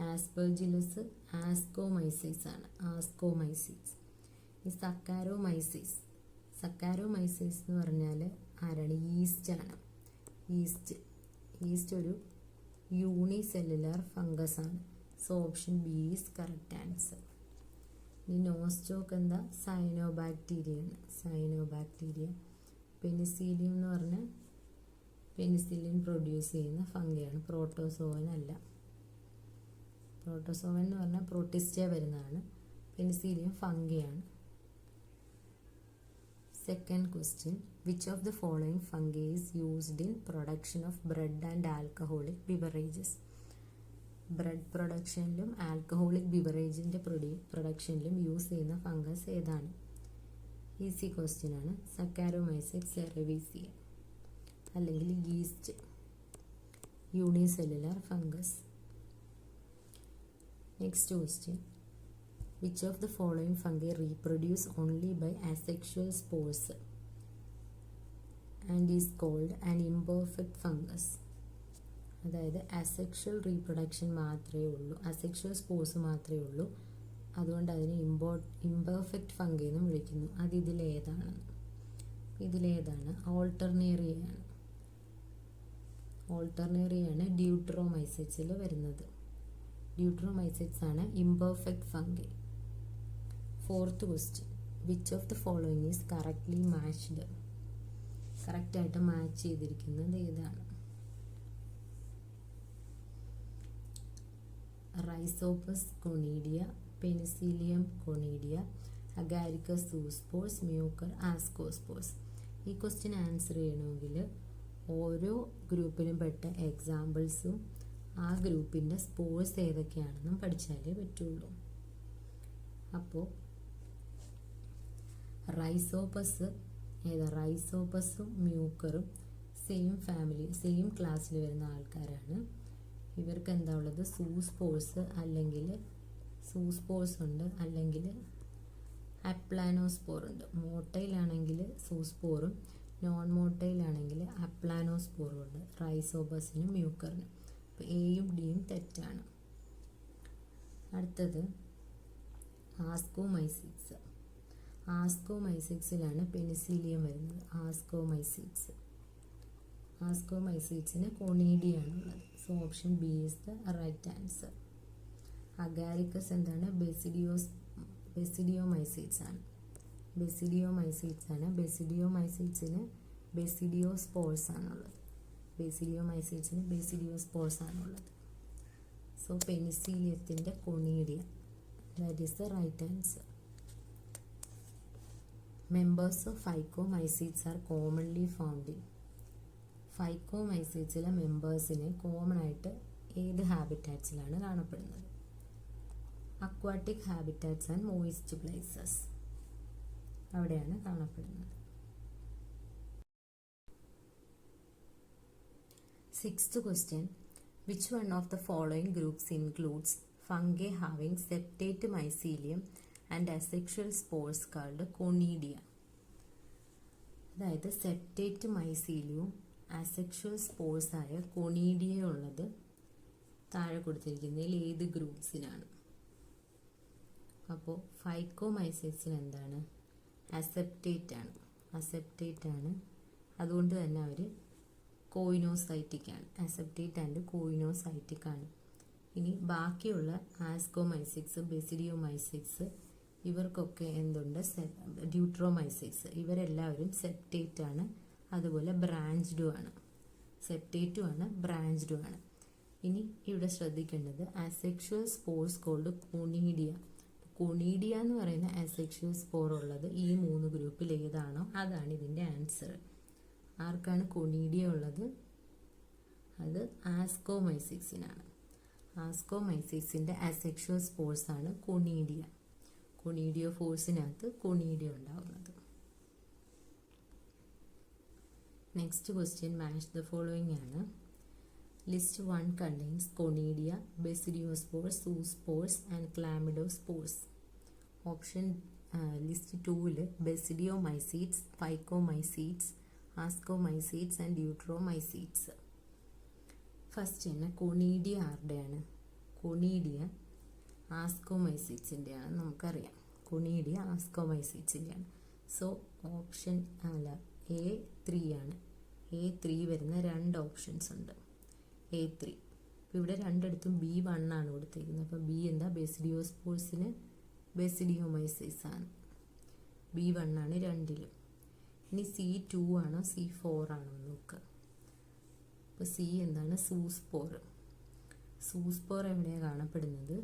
ആസ്പെർജിലസ് ആസ്കോമൈസിസ് ആണ്, ആസ്കോമൈസിസ്. ഈ സക്കാരോമൈസിസ്, സക്കാരോമൈസിസ് എന്ന് പറഞ്ഞാൽ ആരാണ്? ഈസ്റ്റ് ആണ്. ഈസ്റ്റ് ഒരു യൂണിസെല്ലുലാർ ഫംഗസ് ആണ്. So option B is correct answer. ഇനി നോസ്റ്റോക്ക് എന്താ? സൈനോബാക്ടീരിയയാണ്, സൈനോബാക്ടീരിയ. പെനിസിലിയം എന്ന് പറഞ്ഞാൽ പെനിസിലിൻ പ്രൊഡ്യൂസ് ചെയ്യുന്ന ഫംഗയാണ്, പ്രോട്ടോസോവൻ അല്ല. പ്രോട്ടോസോവൻ എന്ന് പറഞ്ഞാൽ പ്രോട്ടിസ്റ്റ വരുന്നതാണ്, പെനിസിലിയം ഫംഗയാണ്. Second question, which of the following fungi is used in production of bread and alcoholic beverages? Bread പ്രൊഡക്ഷനിലും ആൽക്കഹോളിക് ബിവറേജിൻ്റെ പ്രൊഡക്ഷനിലും യൂസ് ചെയ്യുന്ന ഫംഗസ് ഏതാണ്? ഈസി ക്വസ്റ്റ്യൻ ആണ്. സക്കാരോമൈസിസ് സെറവീസിയ അല്ലെങ്കിൽ yeast, unicellular fungus. Next question, which of the following fungi reproduce only by asexual spores and is called an imperfect fungus? അതായത് asexual reproduction മാത്രമേ ഉള്ളൂ, അസെക്ഷൽ സ്പോർസ് മാത്രമേ ഉള്ളൂ, അതുകൊണ്ട് അതിനെ ഇംപെർഫെക്റ്റ് ഫംഗി എന്നും വിളിക്കുന്നു. അത് ഇതിലേതാണ്? ഓൾട്ടർനേറിയയാണ്. ഓൾട്ടർനേറിയാണ് ഡ്യൂട്രോമൈസിറ്റ്സിൽ വരുന്നത്. ഡ്യൂട്രോമൈസിറ്റ്സ് ആണ് imperfect fungi. Fourth question, which of the following is correctly matched? കറക്റ്റായിട്ട് മാച്ച് ചെയ്തിരിക്കുന്നത് ഏതാണ്? Rhizopus conidia, Penicillium conidia, Agaricus zoospores, Mucor ascospores. ഈ ക്വസ്റ്റ്യൻ ആൻസർ ചെയ്യണമെങ്കിൽ ഓരോ ഗ്രൂപ്പിലും പെട്ട എക്സാമ്പിൾസും ആ ഗ്രൂപ്പിൻ്റെ സ്പോർസ് ഏതൊക്കെയാണെന്നും പഠിച്ചാലേ പറ്റുള്ളൂ. അപ്പോൾ റൈസോപ്പസ് ഏതാ? റൈസോപ്പസും മ്യൂക്കറും സെയിം ഫാമിലി, സെയിം ക്ലാസ്സിൽ വരുന്ന ആൾക്കാരാണ്. ഇവർക്ക് എന്താ ഉള്ളത്? സൂസ്പോർസ് അല്ലെങ്കിൽ സൂസ്പോർസ് ഉണ്ട്, അല്ലെങ്കിൽ അപ്ലാനോസ്പോർ ഉണ്ട്. മോട്ടയിലാണെങ്കിൽ സൂസ്പോറും നോൺ മോട്ടയിലാണെങ്കിൽ അപ്ലാനോസ്പോറും ഉണ്ട് റൈസോപ്പസിനും മ്യൂക്കറിനും. അപ്പോൾ എയും ഡിയും തെറ്റാണ്. അടുത്തത് ആസ്കോമൈസിറ്റ്സ്. ആസ്കോമൈസിറ്റ്സിലാണ് പെനിസിലിയം വരുന്നത്. ആസ്കോമൈസിറ്റ്സിന് കൊണീഡിയാണുള്ളത്. So option B is the right answer. Agaricus എന്താണ്? ബെസിഡിയോമൈസിറ്റ്സ് ആണ്. ബെസിഡിയോമൈസിറ്റ്സിന് ബെസിഡിയോസ്പോർസ് ആണുള്ളത്. സോ പെനിസിലിയത്തിൻ്റെ conidia, that is the right answer. Members of phycomycetes are commonly found in. ഫൈക്കോമൈസിറ്റ്സിലെ മെമ്പേഴ്സിനെ കോമൺ ആയിട്ട് ഏത് ഹാബിറ്റാറ്റ്സിലാണ് കാണപ്പെടുന്നത്? Aquatic habitats and moist places, അവിടെയാണ് കാണപ്പെടുന്നത്. 6th question. Which one of the following groups includes fungi having septate mycelium and asexual spores called conidia? അതായത് septate മൈസീലിയവും asexual spores ആയ കൊണീഡിയ ഉള്ളത് താഴെ കൊടുത്തിരിക്കുന്നതിൽ ഏത് ഗ്രൂപ്പ്സിനാണ്? അപ്പോൾ ഫൈക്കോമൈസിറ്റ്സിന് എന്താണ്? അസെപ്റ്റേറ്റ് ആണ്. അതുകൊണ്ട് തന്നെ അവർ കോയിനോസൈറ്റിക് ആണ്. അസെപ്റ്റേറ്റ് ആൻഡ് കോയിനോസൈറ്റിക് ആണ്. ഇനി ബാക്കിയുള്ള ആസ്കോമൈസിറ്റ്സ്, ബെസിഡിയോമൈസിറ്റ്സ്, ഇവർക്കൊക്കെ എന്തുണ്ട്? ഡ്യൂട്രോമൈസിറ്റ്സ്, ഇവരെല്ലാവരും സെപ്റ്റേറ്റ് ആണ്. അതുപോലെ ബ്രാഞ്ച്ഡും ആണ്. ഇനി ഇവിടെ ശ്രദ്ധിക്കേണ്ടത് asexual spores called conidia. Conidia എന്ന് പറയുന്ന അസെക്ഷൽ സ്പോർ ഉള്ളത് ഈ 3 ഗ്രൂപ്പിൽ ഏതാണോ അതാണ് ഇതിൻ്റെ ആൻസർ. ആർക്കാണ് കൊണീഡിയ ഉള്ളത്? അത് ആസ്കോമൈസിറ്റ്സിനാണ്. ആസ്കോമൈസിറ്റ്സിൻ്റെ അസെക്ഷൽ സ്പോർസ് ആണ് കൊണീഡിയ. കൊണീഡിയോ ഫോഴ്സിനകത്ത് കൊണീഡിയ ഉണ്ടാവുന്നത്. Next question match the following ആണ്. List 1 contains conidia, basidiospores, zoospores and chlamydospores. Option list 2ൽ basidiomycetes, phycomycetes, ascomycetes and deuteromycetes. First തന്നെ കൊണീഡിയ ആരുടെയാണ്? കൊണീഡിയ ആസ്കോമൈസിറ്റ്സിൻ്റെയാണ്. നമുക്കറിയാം കൊണീഡിയ ആസ്കോമൈസിറ്റ്സിൻ്റെയാണ്. സോ ഓപ്ഷൻ A3 ആണ്. A3 വരുന്ന 2 ഓപ്ഷൻസ് ഉണ്ട്. A3 ഇവിടെ രണ്ടിടത്തും B1 ആണ് കൊടുത്തിരിക്കുന്നത്. അപ്പോൾ B എന്താ? ബെസിഡിയോസ്പോർസിന് ബെസിഡിയോമൈസിറ്റ്സ് ആണ്. B1 ആണ് രണ്ടിലും. ഇനി C2 ആണോ C4 ആണോ നോക്കുക. അപ്പോൾ C എന്താണ്? സൂസ്പോർ എവിടെയാണ് കാണപ്പെടുന്നത്?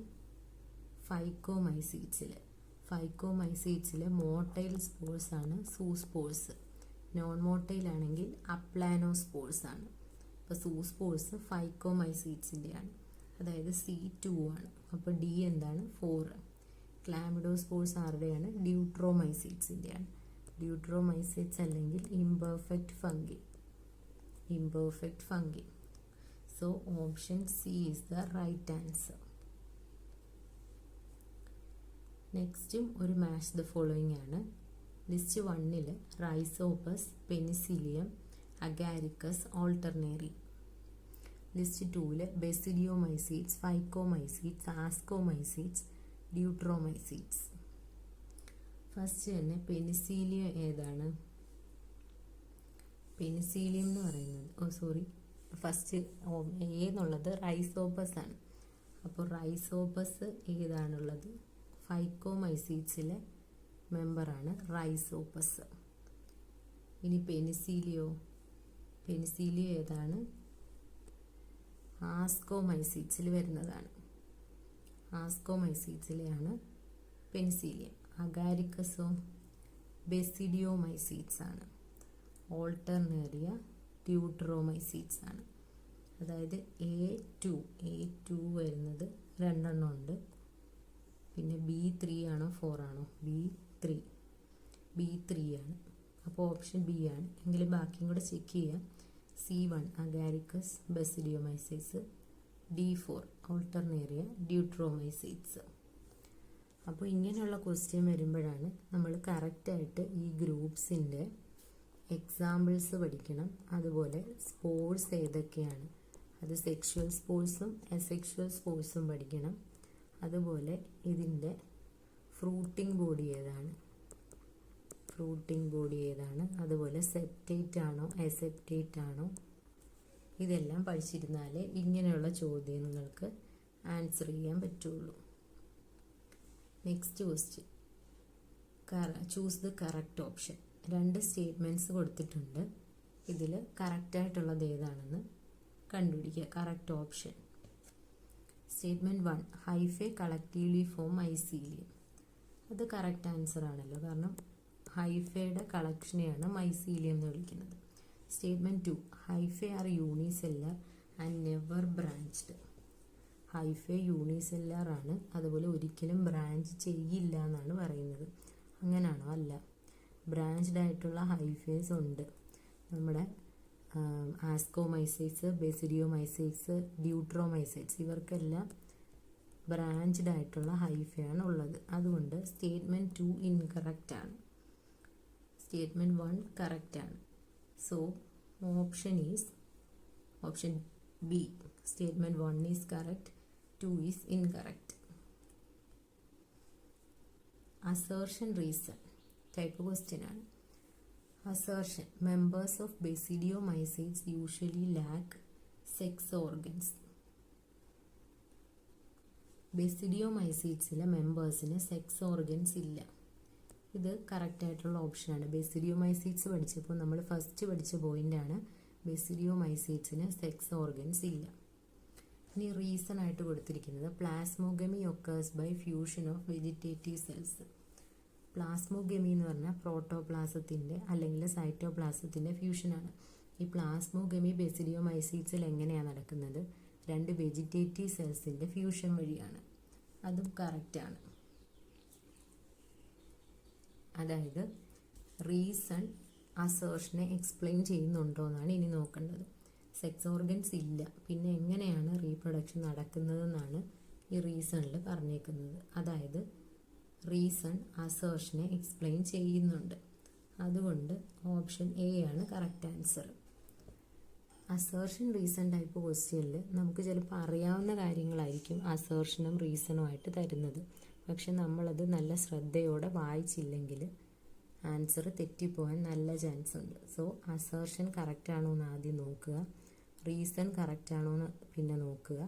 ഫൈക്കോമൈസിറ്റ്സിലെ മോട്ടൈൽ സ്പോർസ് ആണ് സൂസ്പോർസ്. നോൺ മോട്ടൈൽ ആണെങ്കിൽ അപ്ലാനോസ്പോർസ് ആണ്. അപ്പോൾ സൂസ്പോർസ് ഫൈക്കോമൈസിറ്റ്സിൻ്റെയാണ്. അതായത് C2 ആണ്. അപ്പോൾ D എന്താണ്? 4. ക്ലാമിഡോസ്പോർസ് ആരുടെയാണ്? ഡ്യൂട്രോമൈസിറ്റ്സിൻ്റെയാണ്. ഡ്യൂട്രോമൈസിറ്റ്സ് അല്ലെങ്കിൽ imperfect fungi. So option C is the right answer. നെക്സ്റ്റും ഒരു മാച്ച് ദ ഫോളോയിങ് ആണ്. ലിസ്റ്റ് 1ൽ Rhizopus, Penicillium, Agaricus, Alternaria. List 2ൽ basidiomycetes, phycomycetes, ascomycetes, deuteromycetes. First തന്നെ പെനിസിലിയം ഏതാണ്? പെനിസിലിയം എന്ന് പറയുന്നത് ഫസ്റ്റ് എന്നുള്ളത് റൈസോപ്പസ് ആണ്. അപ്പോൾ റൈസോപ്പസ് ഏതാണുള്ളത്? ഫൈക്കോമൈസിറ്റ്സിലെ മെമ്പറാണ് റൈസോപ്പസ്. ഇനി പെനിസിലിയോ ഏതാണ്? ആസ്കോമൈസീറ്റ്സിൽ വരുന്നതാണ്. ആസ്കോമൈസീറ്റ്സിലെയാണ് പെനിസിലിയം. അഗാരിക്കസോ ബെസിഡിയോമൈസീറ്റ്സ് ആണ്. ഓൾട്ടർനേറിയ ഡ്യൂട്രോമൈസീറ്റ്സ് ആണ്. അതായത് A2 വരുന്നത് 2 ഉണ്ട്. പിന്നെ B3 ആണോ 4 ആണോ? B3 ആണ്. അപ്പോൾ ഓപ്ഷൻ ബി ആണ്. എങ്കിലും ബാക്കിയും കൂടെ ചെക്ക് ചെയ്യാം. C1 Agaricus ബെസിഡിയോമൈസീറ്റ്സ്, D4 ഓൾട്ടർനേറിയ ഡ്യൂട്രോമൈസീറ്റ്സ്. അപ്പോൾ ഇങ്ങനെയുള്ള ക്വസ്റ്റ്യൻ വരുമ്പോഴാണ് നമ്മൾ കറക്റ്റായിട്ട് ഈ ഗ്രൂപ്പ്സിൻ്റെ എക്സാമ്പിൾസ് പഠിക്കണം. അതുപോലെ സ്പോർട്സ് ഏതൊക്കെയാണ്, അത് സെക്ഷുവൽ സ്പോർട്സും അസെക്ഷുവൽ സ്പോർട്സും പഠിക്കണം. അതുപോലെ ഇതിൻ്റെ ഫ്രൂട്ടിംഗ് ബോഡി ഏതാണ്, അതുപോലെ സെപ്റ്റേറ്റ് ആണോ അസെപ്റ്റേറ്റ് ആണോ, ഇതെല്ലാം പഠിച്ചിരുന്നാലേ ഇങ്ങനെയുള്ള ചോദ്യങ്ങൾക്ക് ആൻസർ ചെയ്യാൻ പറ്റുള്ളൂ. Next question, choose the correct option. 2 statements കൊടുത്തിട്ടുണ്ട്. ഇതിൽ കറക്റ്റായിട്ടുള്ളത് ഏതാണെന്ന് കണ്ടുപിടിക്കുക. Correct option. Statement 1 hyphae collectively form mycelium. അത് കറക്റ്റ് ആൻസർ ആണല്ലോ, കാരണം ഹൈഫയുടെ കളക്ഷനെയാണ് മൈസീലിയം എന്ന് വിളിക്കുന്നത്. Statement 2 hyphae are unicellular and never branched. Hyphae unicellular ആണ്, അതുപോലെ ഒരിക്കലും ബ്രാഞ്ച് ചെയ്യില്ല എന്നാണ് പറയുന്നത്. അങ്ങനെയാണോ? അല്ല. ബ്രാഞ്ച്ഡ് ആയിട്ടുള്ള ഹൈഫേസ് ഉണ്ട്. നമ്മുടെ ആസ്കോമൈസൈറ്റ്സ്, ബെസിഡിയോമൈസൈറ്റ്സ്, ഡ്യൂട്രോമൈസൈറ്റ്സ് ഇവർക്കെല്ലാം ബ്രാഞ്ച്ഡ് ആയിട്ടുള്ള ഹൈഫയാണ് ഉള്ളത്. അതുകൊണ്ട് സ്റ്റേറ്റ്മെൻറ്റ് 2 ഇൻകറക്റ്റ് ആണ്. സ്റ്റേറ്റ്മെൻറ്റ് 1 കറക്റ്റ് ആണ്. So option B. Statement 1 is correct, 2 is incorrect. Assertion reason type question ആണ്. Assertion: members of basidiomycetes usually lack sex organs. ബെസിഡിയോമൈസീറ്റ്സിലെ മെമ്പേഴ്സിന് സെക്സ് ഓർഗൻസ് ഇല്ല. ഇത് കറക്റ്റായിട്ടുള്ള ഓപ്ഷനാണ്. ബെസിഡിയോമൈസീറ്റ്സ് പഠിച്ചപ്പോൾ നമ്മൾ ഫസ്റ്റ് പഠിച്ച പോയിൻ്റാണ് ബെസിഡിയോമൈസീറ്റ്സിന് സെക്സ് ഓർഗൻസ് ഇല്ല. ഇനി റീസൺ ആയിട്ട് കൊടുത്തിരിക്കുന്നത് plasmogamy occurs by fusion of vegetative cells. Plasmogamy എന്ന് പറഞ്ഞാൽ പ്രോട്ടോപ്ലാസത്തിൻ്റെ അല്ലെങ്കിൽ സൈറ്റോപ്ലാസത്തിൻ്റെ ഫ്യൂഷനാണ്. ഈ പ്ലാസ്മോഗമി ബെസിഡിയോമൈസീറ്റ്സിൽ എങ്ങനെയാണ് നടക്കുന്നത്? 2 വെജിറ്റേറ്റീവ് സെൽസിൻ്റെ ഫ്യൂഷൻ വഴിയാണ്. അതും കറക്റ്റാണ്. അതായത് റീസൺ അസേർഷനെ എക്സ്പ്ലെയിൻ ചെയ്യുന്നുണ്ടോ എന്നാണ് ഇനി നോക്കേണ്ടത്. സെക്സ് ഓർഗൻസ് ഇല്ല, പിന്നെ എങ്ങനെയാണ് റീപ്രൊഡക്ഷൻ നടക്കുന്നതെന്നാണ് ഈ റീസണിൽ പറഞ്ഞേക്കുന്നത്. അതായത് റീസൺ അസേർഷനെ എക്സ്പ്ലെയിൻ ചെയ്യുന്നുണ്ട്. അതുകൊണ്ട് ഓപ്ഷൻ എ ആണ് correct answer. Assertion reason type ക്വസ്റ്റ്യനിൽ നമുക്ക് ചിലപ്പോൾ അറിയാവുന്ന കാര്യങ്ങളായിരിക്കും അസേർഷനും റീസണുമായിട്ട് തരുന്നത്. പക്ഷെ നമ്മളത് നല്ല ശ്രദ്ധയോടെ വായിച്ചില്ലെങ്കിൽ ആൻസർ തെറ്റിപ്പോകാൻ നല്ല ചാൻസ് ഉണ്ട്. സോ അസേർഷൻ കറക്റ്റ് ആണോ എന്ന് ആദ്യം നോക്കുക, റീസൺ കറക്റ്റ് ആണോ എന്ന് പിന്നെ നോക്കുക.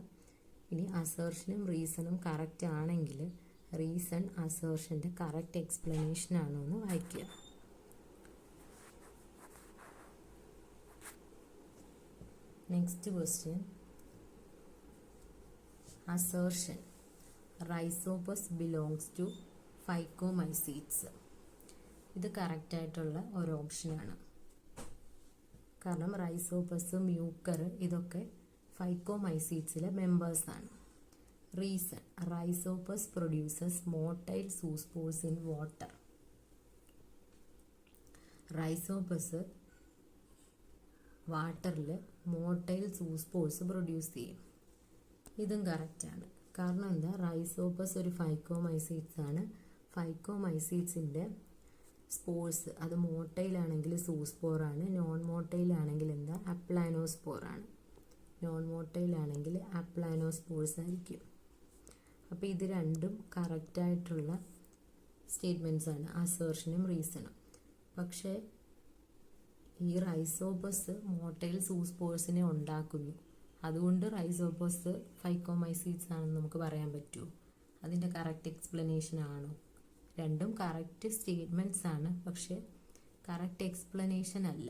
ഇനി അസേർഷനും റീസണും കറക്റ്റ് ആണെങ്കിൽ റീസൺ അസേർഷൻ്റെ കറക്റ്റ് എക്സ്പ്ലനേഷൻ ആണോ എന്ന് വായിക്കുക. Next question, assertion Rhizopus belongs to phycomycetes. ഇത് കറക്റ്റായിട്ടുള്ള ഒരു ഓപ്ഷനാണ്. കാരണം റൈസോപ്പസ്, മ്യൂക്കർ ഇതൊക്കെ ഫൈക്കോമൈസീറ്റ്സിലെ മെമ്പേഴ്സാണ്. Reason Rhizopus produces motile zoospores in water. Rhizopus വാട്ടറിൽ മോട്ടൈൽ സൂസ്പോർസ് പ്രൊഡ്യൂസ് ചെയ്യും. ഇതും കറക്റ്റാണ്. കാരണം എന്താ? റൈസോപ്പസ് ഒരു ഫൈക്കോമൈസീറ്റ്സ് ആണ്. ഫൈക്കോമൈസീറ്റ്സിൻ്റെ സ്പോർസ് അത് മോട്ടൈലാണെങ്കിൽ സൂസ്പോറാണ്, നോൺ മോട്ടൈലാണെങ്കിൽ എന്താ അപ്ലാനോസ്പോറാണ്. നോൺ മോട്ടൈലാണെങ്കിൽ അപ്ലാനോസ്പോർസ് ആയിരിക്കും. അപ്പോൾ ഇത് രണ്ടും കറക്റ്റായിട്ടുള്ള സ്റ്റേറ്റ്മെൻറ്റ്സ് ആണ്, അസേർഷനും റീസണും. പക്ഷേ ഈ റൈസോപ്പസ് മോട്ടൈൽ സൂസ്പോർസിനെ ഉണ്ടാക്കുന്നു. അതുകൊണ്ട് റൈസോപ്പസ് ഫൈക്കോമൈസീറ്റ്സ് ആണെന്ന് നമുക്ക് പറയാൻ പറ്റുമോ? അതിൻ്റെ കറക്റ്റ് എക്സ്പ്ലനേഷൻ ആണോ? രണ്ടും കറക്റ്റ് സ്റ്റേറ്റ്മെൻറ്റ്സ് ആണ്, പക്ഷേ കറക്റ്റ് എക്സ്പ്ലനേഷൻ അല്ല.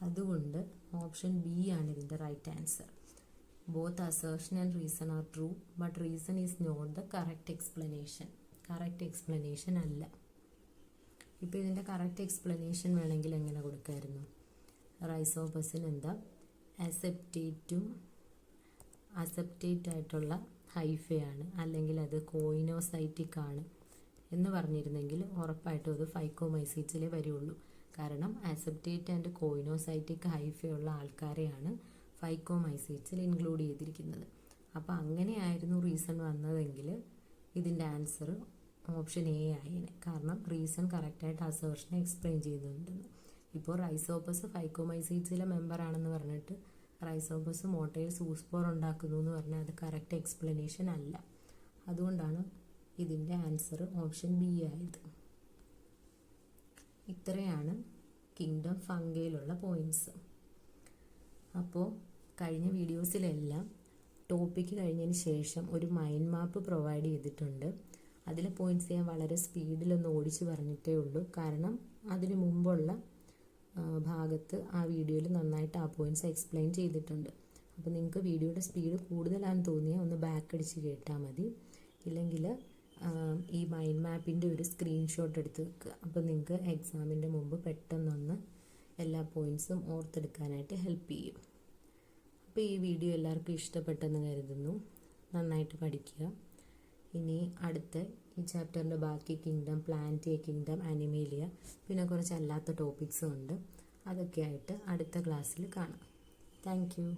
അതുകൊണ്ട് ഓപ്ഷൻ ബി ആണ് ഇതിൻ്റെ right answer. Both assertion and reason are true, but reason is not the correct explanation. Correct explanation അല്ല. ഇപ്പോൾ ഇതിൻ്റെ കറക്റ്റ് എക്സ്പ്ലനേഷൻ വേണമെങ്കിൽ എങ്ങനെ കൊടുക്കായിരുന്നു? റൈസോപ്പസിന് എന്താ അസെപ്റ്റേറ്റ് ആയിട്ടുള്ള ഹൈഫയാണ്, അല്ലെങ്കിൽ അത് കോയിനോസൈറ്റിക് ആണ് എന്ന് പറഞ്ഞിരുന്നെങ്കിൽ ഉറപ്പായിട്ടും അത് ഫൈക്കോമൈസീറ്റ്സിലേ വരുള്ളൂ. കാരണം അസെപ്റ്റേറ്റ് ആൻഡ് കോയിനോസൈറ്റിക് ഹൈഫയുള്ള ആൾക്കാരെയാണ് ഫൈക്കോമൈസീറ്റ്സിൽ ഇൻക്ലൂഡ് ചെയ്തിരിക്കുന്നത്. അപ്പോൾ അങ്ങനെയായിരുന്നു റീസൺ വന്നതെങ്കിൽ ഇതിൻ്റെ ആൻസർ ഓപ്ഷൻ എ ആയേനെ. കാരണം റീസൺ കറക്റ്റായിട്ട് അസേർഷനെ എക്സ്പ്ലെയിൻ ചെയ്യുന്നുണ്ടെന്ന്. ഇപ്പോൾ റൈസോപ്പസ് ഫൈക്കോമൈസീറ്റ്സിലെ മെമ്പർ ആണെന്ന് പറഞ്ഞിട്ട് റൈസോപ്പസ് മോട്ടയിൽ സൂസ്പോർ ഉണ്ടാക്കുന്നു എന്ന് പറഞ്ഞാൽ അത് കറക്റ്റ് എക്സ്പ്ലനേഷൻ അല്ല. അതുകൊണ്ടാണ് ഇതിൻ്റെ ആൻസർ ഓപ്ഷൻ ബി ആയത്. ഇത്രയാണ് കിങ്ഡം ഫംഗയിലുള്ള പോയിൻറ്റ്സ്. അപ്പോൾ കഴിഞ്ഞ വീഡിയോസിലെല്ലാം ടോപ്പിക്ക് കഴിഞ്ഞതിന് ശേഷം ഒരു മൈൻഡ് മാപ്പ് പ്രൊവൈഡ് ചെയ്തിട്ടുണ്ട്. അതിലെ പോയിൻറ്റ്സ് ഞാൻ വളരെ സ്പീഡിലൊന്ന് ഓടിച്ച് പറഞ്ഞിട്ടേ ഉള്ളൂ. കാരണം അതിന് മുമ്പുള്ള ഭാഗത്ത് ആ വീഡിയോയിൽ നന്നായിട്ട് ആ പോയിൻറ്റ്സ് എക്സ്പ്ലെയിൻ ചെയ്തിട്ടുണ്ട്. അപ്പോൾ നിങ്ങൾക്ക് വീഡിയോയുടെ സ്പീഡ് കൂടുതലാണെന്ന് തോന്നിയാൽ ഒന്ന് ബാക്ക് അടിച്ച് കേട്ടാൽ മതി. ഇല്ലെങ്കിൽ ഈ മൈൻഡ് മാപ്പിൻ്റെ ഒരു സ്ക്രീൻഷോട്ട് എടുത്ത് വെക്കുക. അപ്പോൾ നിങ്ങൾക്ക് എക്സാമിൻ്റെ മുമ്പ് പെട്ടെന്നൊന്ന് എല്ലാ പോയിൻറ്റ്സും ഓർത്തെടുക്കാനായിട്ട് ഹെൽപ്പ് ചെയ്യും. അപ്പോൾ ഈ വീഡിയോ എല്ലാവർക്കും ഇഷ്ടപ്പെട്ടെന്ന് കരുതുന്നു. നന്നായിട്ട് പഠിക്കുക. ഇനി അടുത്ത ഈ ചാപ്റ്ററിൻ്റെ ബാക്കി കിങ്ഡം, പ്ലാന്റിയ കിങ്ഡം, അനിമേലിയ, പിന്നെ കുറച്ച് അല്ലാത്ത ടോപ്പിക്സും ഉണ്ട്. അതൊക്കെ ആയിട്ട് അടുത്ത ക്ലാസ്സിൽ കാണാം. Thank you.